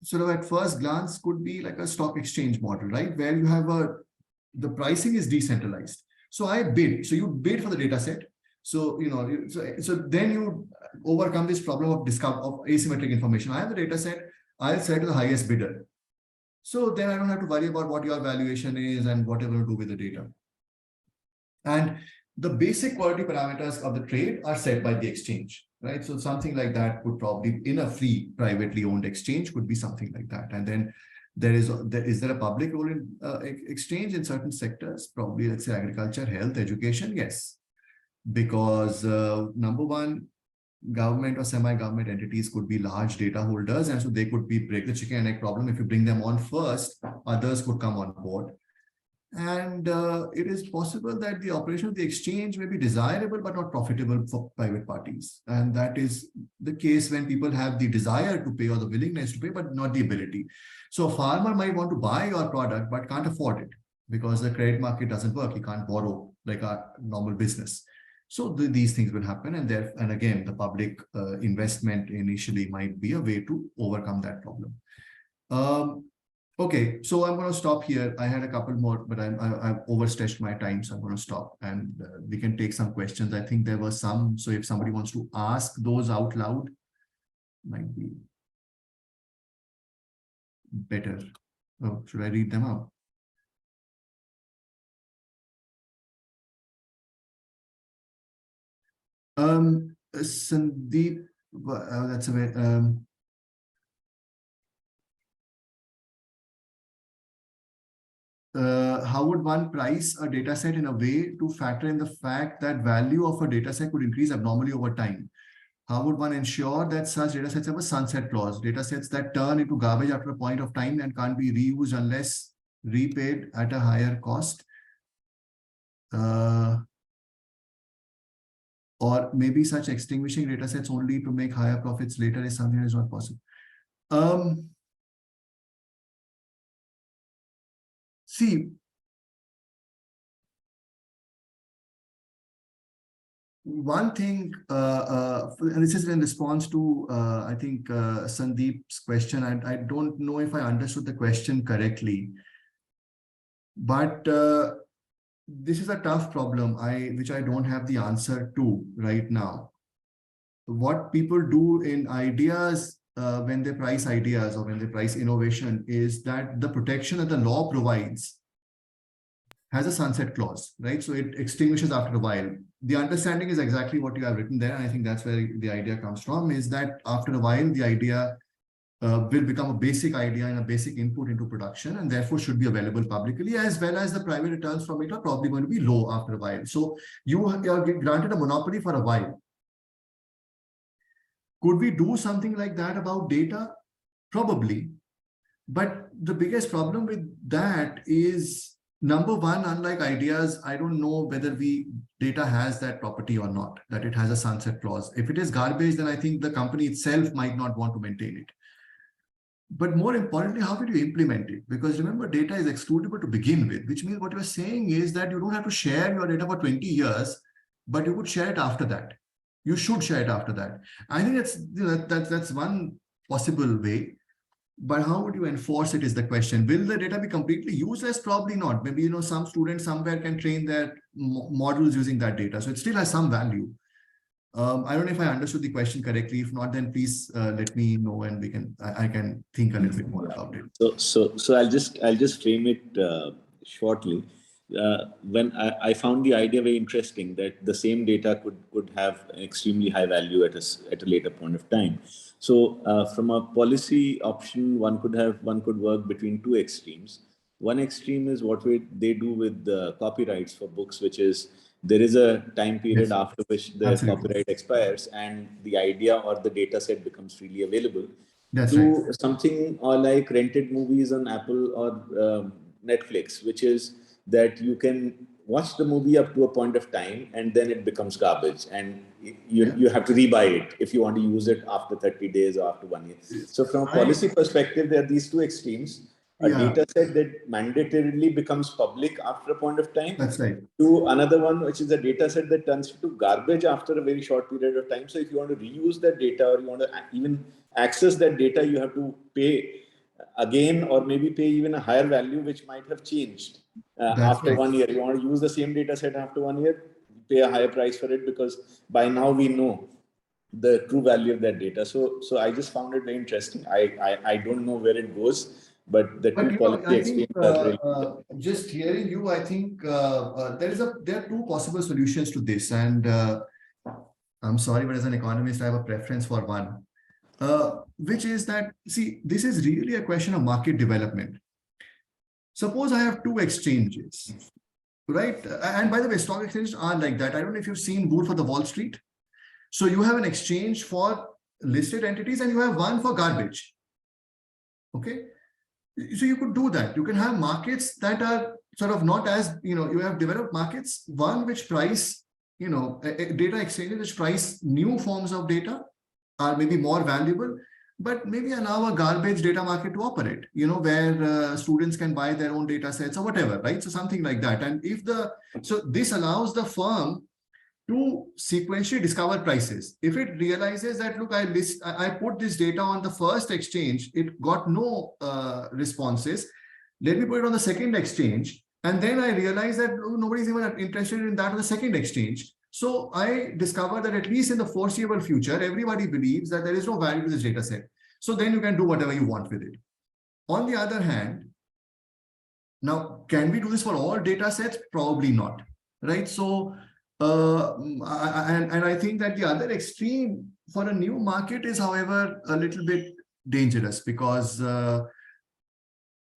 sort of at first glance, could be like a stock exchange model, right? Where you have the pricing is decentralized. So I bid. So you bid for the data set. So, so then you overcome this problem of asymmetric information. I have the data set. I'll select the highest bidder. So then I don't have to worry about what your valuation is and whatever to do with the data. And the basic quality parameters of the trade are set by the exchange, right? So something like that would probably, in a free privately owned exchange, could be something like that. And then is there a public role in exchange in certain sectors? Probably, let's say agriculture, health, education, yes. Because number one, government or semi-government entities could be large data holders, and so they could be break the chicken and egg problem. If you bring them on first, others could come on board. And it is possible that the operation of the exchange may be desirable but not profitable for private parties. And that is the case when people have the desire to pay or the willingness to pay, but not the ability. So a farmer might want to buy your product but can't afford it because the credit market doesn't work. He can't borrow like a normal business. So these things will happen, and again, the public investment initially might be a way to overcome that problem. Okay, so I'm going to stop here. I had a couple more, but I've overstretched my time, so I'm going to stop, and we can take some questions. I think there were some, so if somebody wants to ask those out loud, might be better. Oh, should I read them out? Sandeep, that's a bit, how would one price a data set in a way to factor in the fact that value of a data set could increase abnormally over time? How would one ensure that such data sets have a sunset clause, data sets that turn into garbage after a point of time and can't be reused unless repaid at a higher cost? Or maybe such extinguishing data sets only to make higher profits later is something that is not possible. See, one thing, and this is in response to, I think, Sandeep's question. I don't know if I understood the question correctly, but this is a tough problem which I don't have the answer to right now. What people do in ideas when they price ideas or when they price innovation is that the protection that the law provides has a sunset clause, right? So it extinguishes after a while. The understanding is exactly what you have written there. And I think that's where the idea comes from, is that after a while, the idea will become a basic idea and a basic input into production, and therefore should be available publicly, as well as the private returns from it are probably going to be low after a while. So you are granted a monopoly for a while. Could we do something like that about data? Probably. But the biggest problem with that is, number one, unlike ideas, I don't know whether data has that property or not, that it has a sunset clause. If it is garbage, then I think the company itself might not want to maintain it. But more importantly, how did you implement it? Because remember, data is excludable to begin with, which means what you're saying is that you don't have to share your data for 20 years, but you could share it after that. You should share it after that. I think that's one possible way. But how would you enforce it is the question. Will the data be completely useless? Probably not. Maybe some students somewhere can train their models using that data. So it still has some value. I don't know if I understood the question correctly. If not, then please let me know, and I can think a little bit more about it. So I'll just frame it shortly. When I found the idea very interesting, that the same data could have an extremely high value at a later point of time. So from a policy option, one could work between two extremes. One extreme is what they do with the copyrights for books, which is there is a time period Yes. after which the Absolutely. copyright expires and the idea or the data set becomes freely available. That's to right. something like rented movies on Apple or Netflix, which is that you can watch the movie up to a point of time and then it becomes garbage and you have to rebuy it if you want to use it after 30 days or after 1 year. So from a policy perspective, there are these two extremes. A data set that mandatorily becomes public after a point of time. That's right. To another one, which is a data set that turns into garbage after a very short period of time. So if you want to reuse that data or you want to even access that data, you have to pay again or maybe pay even a higher value, which might have changed after right. 1 year. You want to use the same data set after 1 year, pay a higher price for it because by now we know the true value of that data. So I just found it very interesting. I don't know where it goes, but the two policy extremes are really just hearing you, I think there are two possible solutions to this, and I'm sorry, but as an economist, I have a preference for one, which is that, see, this is really a question of market development. Suppose I have two exchanges, right? And by the way, stock exchanges are like that. I don't know if you've seen Wolf of the Wall Street. So you have an exchange for listed entities and you have one for garbage. Okay. So you could do that. You can have markets that are sort of not as, you have developed markets, one which price, data exchanges which price new forms of data are maybe more valuable, but maybe allow a garbage data market to operate, where students can buy their own data sets or whatever, right? So something like that. And so this allows the firm to sequentially discover prices. If it realizes that, look, I put this data on the first exchange, it got no responses. Let me put it on the second exchange. And then I realize that nobody's even interested in that on the second exchange. So I discovered that at least in the foreseeable future, everybody believes that there is no value to this data set. So then you can do whatever you want with it. On the other hand, now, can we do this for all data sets? Probably not, right? So, and I think that the other extreme for a new market is, however, a little bit dangerous, because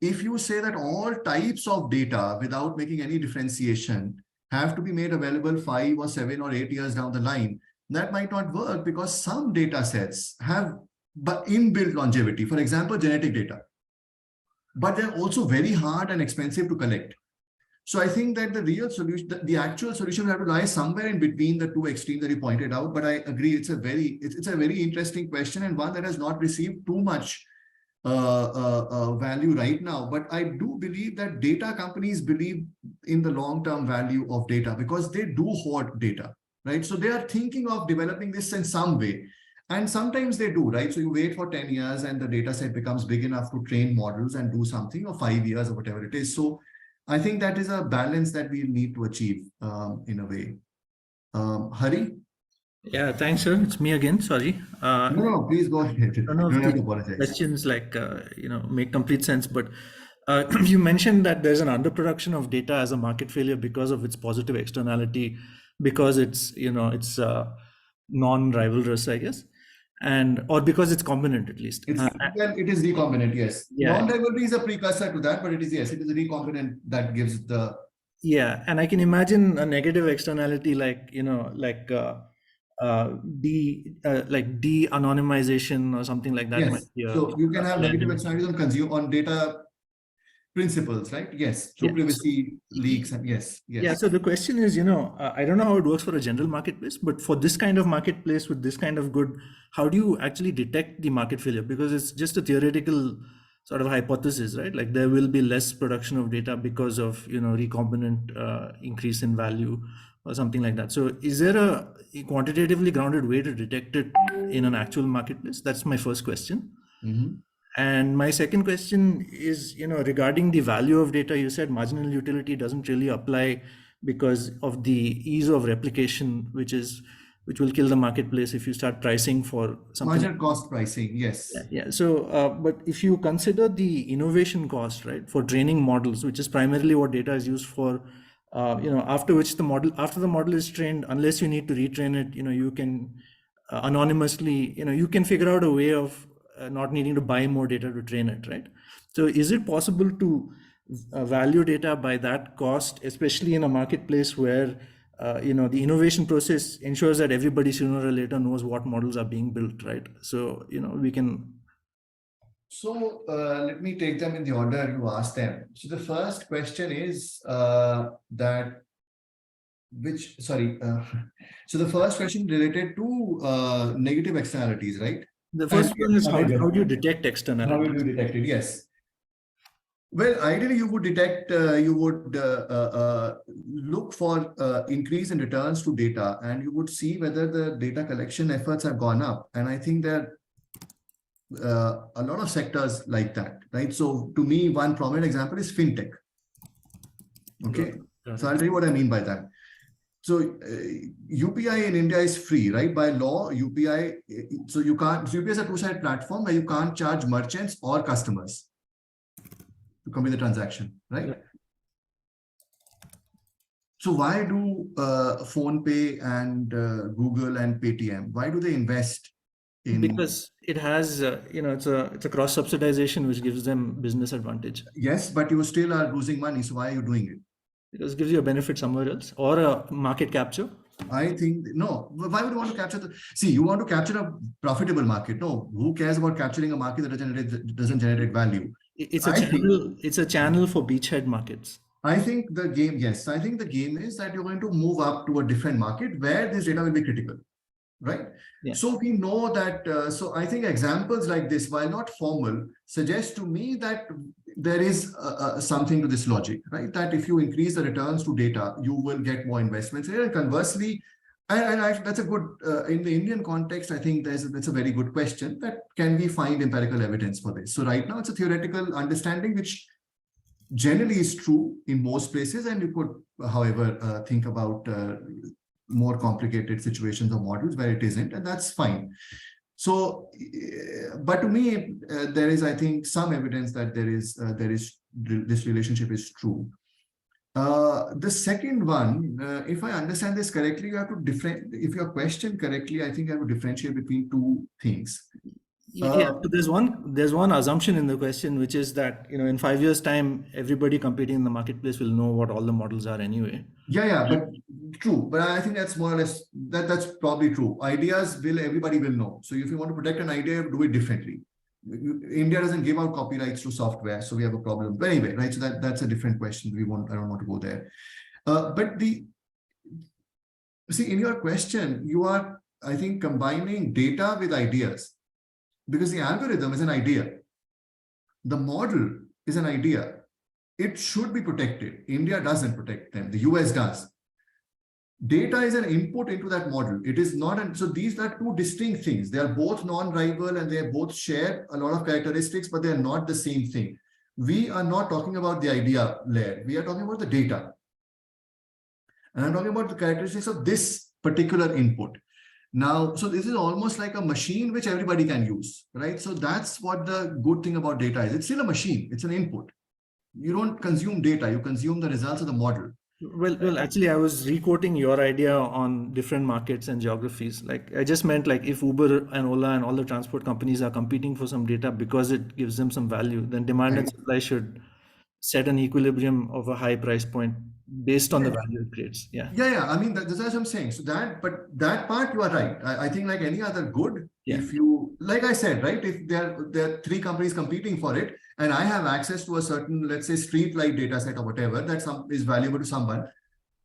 if you say that all types of data without making any differentiation have to be made available 5 or 7 or 8 years down the line, that might not work, because some data sets have inbuilt longevity. For example, genetic data, but they're also very hard and expensive to collect. So I think that the real solution, the actual solution will have to lie somewhere in between the two extremes that you pointed out. But I agree, it's a very interesting question, and one that has not received too much value right now. But I do believe that data companies believe in the long-term value of data, because they do hoard data, right? So they are thinking of developing this in some way. And sometimes they do, right? So you wait for 10 years and the data set becomes big enough to train models and do something, or 5 years or whatever it is. So I think that is a balance that we need to achieve in a way. Hari? Yeah, thanks, sir. It's me again. Sorry. No, please go ahead. You don't have to apologize. Questions make complete sense, but you mentioned that there's an underproduction of data as a market failure because of its positive externality, because it's non-rivalrous, I guess, or because it's combinant at least. Well, it is recombinant, yes. Yeah. Non-rivalry is a precursor to that, but it is recombinant that gives the. Yeah, and I can imagine a negative externality de-anonymization or something like that. Yes. So you can have negative externalities on data principles, right? Yes, through privacy leaks and yes. Yeah, so the question is, I don't know how it works for a general marketplace, but for this kind of marketplace with this kind of good, how do you actually detect the market failure? Because it's just a theoretical sort of hypothesis, right? Like there will be less production of data because of, recombinant increase in value or something like that. So is there a quantitatively grounded way to detect it in an actual marketplace? That's my first question. Mm-hmm. And my second question is, regarding the value of data, you said marginal utility doesn't really apply because of the ease of replication, which will kill the marketplace if you start pricing for something. Marginal cost pricing, yes. Yeah. So, but if you consider the innovation cost, right, for training models, which is primarily what data is used for, after the model is trained, unless you need to retrain it, you can anonymously, you can figure out a way of not needing to buy more data to train it, right? So is it possible to value data by that cost, especially in a marketplace where the innovation process ensures that everybody sooner or later knows what models are being built, right? So we can. So let me take them in the order you asked them. So the first question is that which, sorry. So the first question related to negative externalities, right? The first one is how How do you detect do externalities? you detect it? Yes. Well, ideally, you would detect, look for increase in returns to data, and you would see whether the data collection efforts have gone up. And I think there are a lot of sectors like that, right? So to me, one prominent example is fintech. Okay. So I'll tell you what I mean by that. So UPI in India is free, right? By law, UPI, so you can't, so UPI is a two-sided platform where you can't charge merchants or customers to complete the transaction, right? Yeah. So why do PhonePe and Google and Paytm, why do they invest in? Because it has, it's a cross subsidization which gives them business advantage. Yes, but you still are losing money. So why are you doing it? Because it gives you a benefit somewhere else or a market capture. I think, no, why would you want to capture see, you want to capture a profitable market. No, who cares about capturing a market that doesn't generate value? It's a channel for beachhead markets. I think the game, yes, I think the game is that you're going to move up to a different market where this data will be critical, right? Yeah. So we know that, so I think examples like this, while not formal, suggest to me that there is something to this logic, right? That if you increase the returns to data, you will get more investments. And conversely, that's a good, in the Indian context, I think that's a very good question, that can we find empirical evidence for this? So right now it's a theoretical understanding, which generally is true in most places. And you could, however, think about more complicated situations or models where it isn't, and that's fine. So, but to me, there is, I think, some evidence that this relationship is true. The second one, if I understand this correctly, you have to if your question correctly, I think I have to differentiate between two things. Yeah, but there's one assumption in the question, which is that in 5 years' time, everybody competing in the marketplace will know what all the models are anyway. Yeah, but true. But I think that's more or less that's probably true. Ideas everybody will know. So if you want to protect an idea, do it differently. India doesn't give out copyrights to software, so we have a problem. But anyway, right? So that's a different question. I don't want to go there. But see, in your question, you are, I think, combining data with ideas, because the algorithm is an idea. The model is an idea. It should be protected. India doesn't protect them. The US does. Data is an input into that model. It is not. So these are two distinct things. They are both non-rival and they both share a lot of characteristics, but they are not the same thing. We are not talking about the idea layer. We are talking about the data. And I'm talking about the characteristics of this particular input. Now, so this is almost like a machine which everybody can use, right? So that's what the good thing about data is. It's still a machine. It's an input. You don't consume data. You consume the results of the model. Well, actually, I was re-quoting your idea on different markets and geographies. Like, I just meant, like, if Uber and Ola and all the transport companies are competing for some data because it gives them some value, then demand and supply should set an equilibrium of a high price point based on the value it creates. Yeah. I mean, that's what I'm saying. So but that part, you are right. I think like any other good, Yeah. if you, like I said, right, if there are three companies competing for it, and I have access to a certain, let's say, street light data set or whatever that is valuable to someone,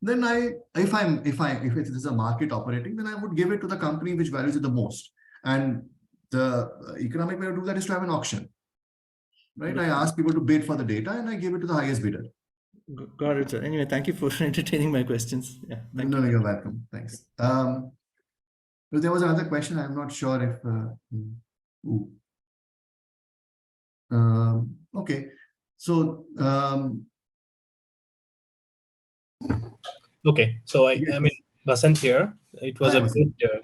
then if it is a market operating, then I would give it to the company which values it the most. And the economic way to do that is to have an auction, right? I ask people to bid for the data and I give it to the highest bidder. Got it, sir. Anyway, thank you for entertaining my questions. Yeah. Thank you. You're welcome. Thanks. There was another question. I'm not sure if. Okay. So. Okay. So I mean, Vasant here. It was a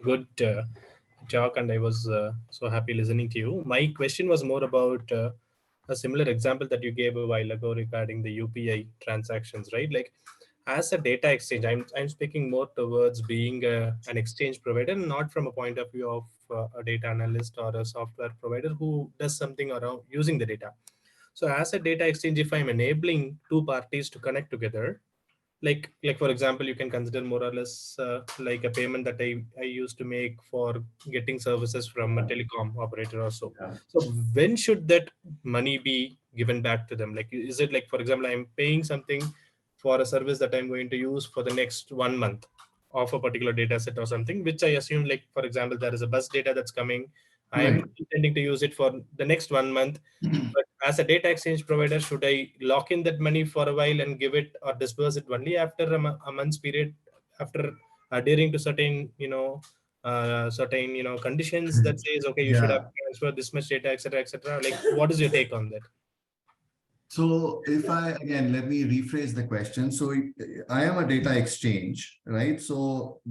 good talk, and I was so happy listening to you. My question was more about a similar example that you gave a while ago regarding the UPI transactions, right? Like, as a data exchange, I'm speaking more towards being an exchange provider, not from a point of view of a data analyst or a software provider who does something around using the data. So as a data exchange, if I'm enabling two parties to connect together, like for example, you can consider more or less like a payment that I used to make for getting services from a telecom operator or so. So when should that money be given back to them? Like, is it like, for example, I'm paying something for a service that I'm going to use for the next 1 month of a particular data set or something, which I assume, like, for example, there is a bus data that's coming. I'm intending to use it for the next 1 month. But as a data exchange provider, should I lock in that money for a while and give it or disperse it only after a month's period, after adhering to certain, conditions that says, okay, you should have Yeah. transferred this much data, etc., etc. Like, what is your take on that? So if again, let me rephrase the question. So I am a data exchange, right? So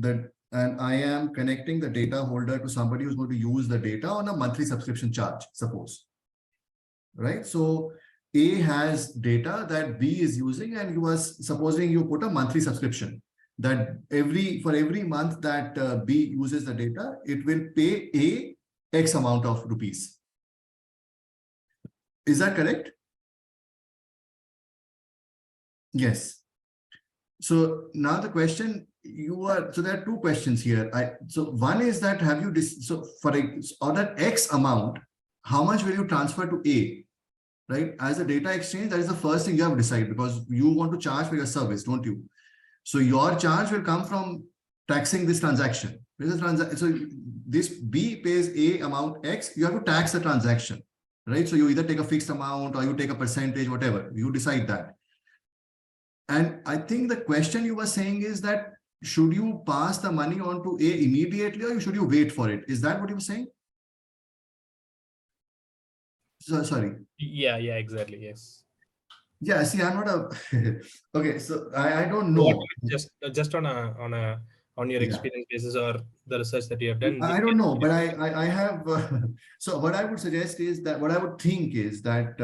and I am connecting the data holder to somebody who's going to use the data on a monthly subscription charge, suppose. Right? So A has data that B is using, and supposing you put a monthly subscription that for every month that B uses the data, it will pay A X amount of rupees. Is that correct? Yes. So now the question so there are two questions here. So one is that on that X amount, how much will you transfer to A? Right? As a data exchange, that is the first thing you have to decide, because you want to charge for your service, don't you? So your charge will come from taxing this transaction. So this B pays A amount X, you have to tax the transaction, right? So you either take a fixed amount or you take a percentage, whatever, you decide that. And I think the question you were saying is that, should you pass the money on to A immediately, or should you wait for it? Is that what you were saying? So, sorry. Yeah, exactly. Yes. Yeah, see, I'm not okay, so I don't know. Just on your experience basis or the research that you have done. I don't know, but I have, so what I would suggest is that, what I would think is that,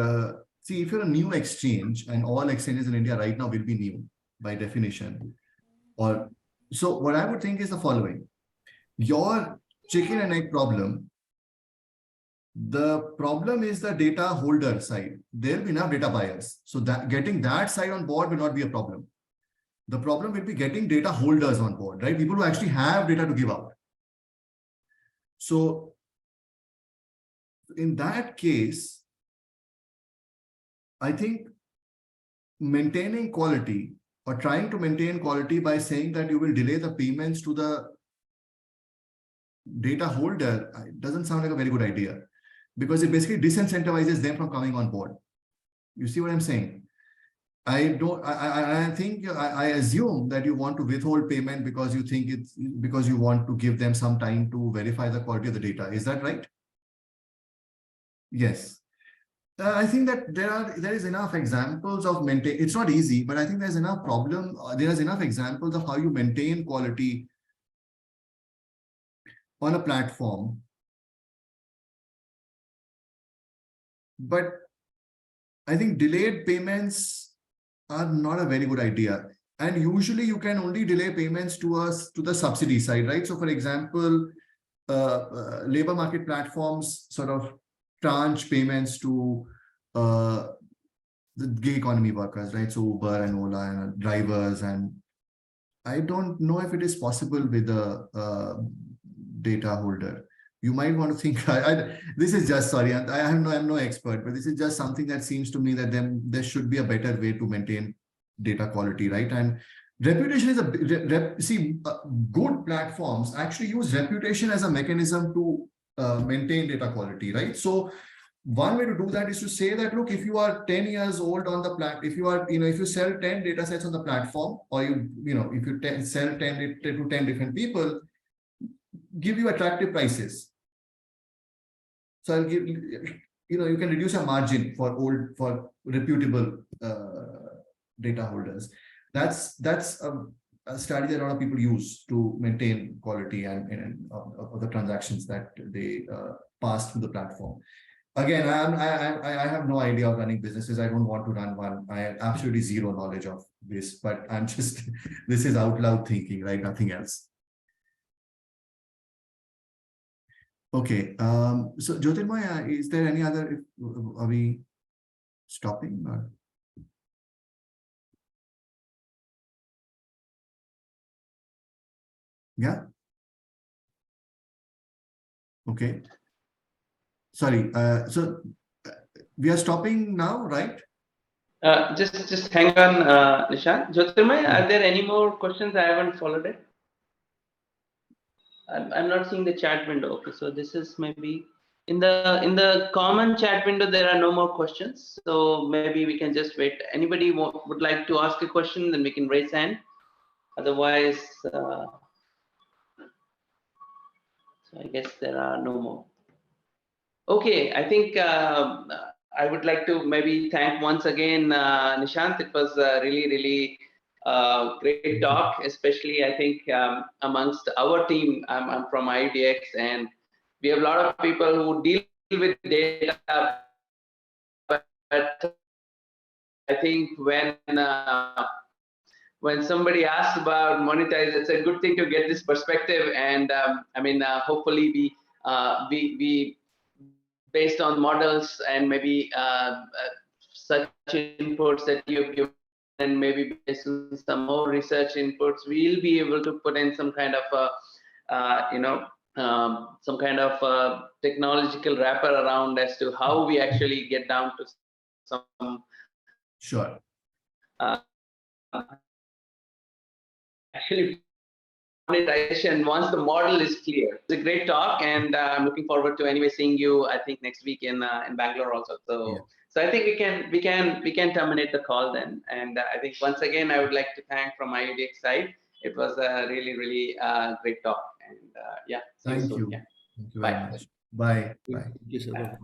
see, if you're a new exchange, and all exchanges in India right now will be new by definition, so what I would think is the following: your chicken and egg problem. The problem is the data holder side. There will be enough data buyers. So that getting that side on board will not be a problem. The problem will be getting data holders on board, right? People who actually have data to give out. So in that case, I think maintaining quality, or trying to maintain quality by saying that you will delay the payments to the data holder, it doesn't sound like a very good idea, because it basically disincentivizes them from coming on board. You see what I'm saying? I assume that you want to withhold payment because you think because you want to give them some time to verify the quality of the data. Is that right? Yes. I think that there is enough examples of it's not easy, but I think there's enough there's enough examples of how you maintain quality on a platform. But I think delayed payments are not a very good idea. And usually you can only delay payments to the subsidy side, right? So for example, labor market platforms sort of tranche payments to the gig economy workers, right? So Uber and Ola and drivers. And I don't know if it is possible with a data holder. You might want to think, this is just, sorry, I'm no expert, but this is just something that seems to me that there should be a better way to maintain data quality, right? And reputation is good platforms actually use reputation as a mechanism to maintain data quality, right? So one way to do that is to say that, look, if you are 10 years old on the platform, if you sell 10 data sets on the platform, or if you sell 10 to 10 different people, give you attractive prices. So I'll give you can reduce your margin for reputable data holders. That's a strategy that a lot of people use to maintain quality and of the transactions that they pass through the platform. Again, I have no idea of running businesses. I don't want to run one. I have absolutely zero knowledge of this, but I'm just, this is out loud thinking, right? Nothing else. Okay. So Jyotirmoy, is there any other, stopping or? Yeah. Okay. Sorry. So we are stopping now, right? Just hang on, Nishant. Jyotirmay, are there any more questions? I haven't followed it. I'm not seeing the chat window. Okay, so this is maybe in the common chat window. There are no more questions, so maybe we can just wait. Anybody would like to ask a question, then we can raise hand. Otherwise, so I guess there are no more. Okay, I think I would like to maybe thank once again Nishant. It was really great talk, especially I think amongst our team. I'm from IUDX, and we have a lot of people who deal with data, but I think when somebody asks about monetize, it's a good thing to get this perspective. And I mean, hopefully we based on models and maybe such inputs that you've given, and maybe based on some more research inputs, we'll be able to put in some kind of some kind of technological wrapper around as to how we actually get down to some Sure. Actually monetization once the model is clear. It's a great talk, and I'm looking forward to anyway seeing you. I think next week in Bangalore also. So Yeah. so I think we can terminate the call then. And I think once again I would like to thank from IUDX side. It was a really great talk. And yeah. See Thank soon. you. Yeah. Thank you very Bye. much. Bye. Bye. Thank you, sir.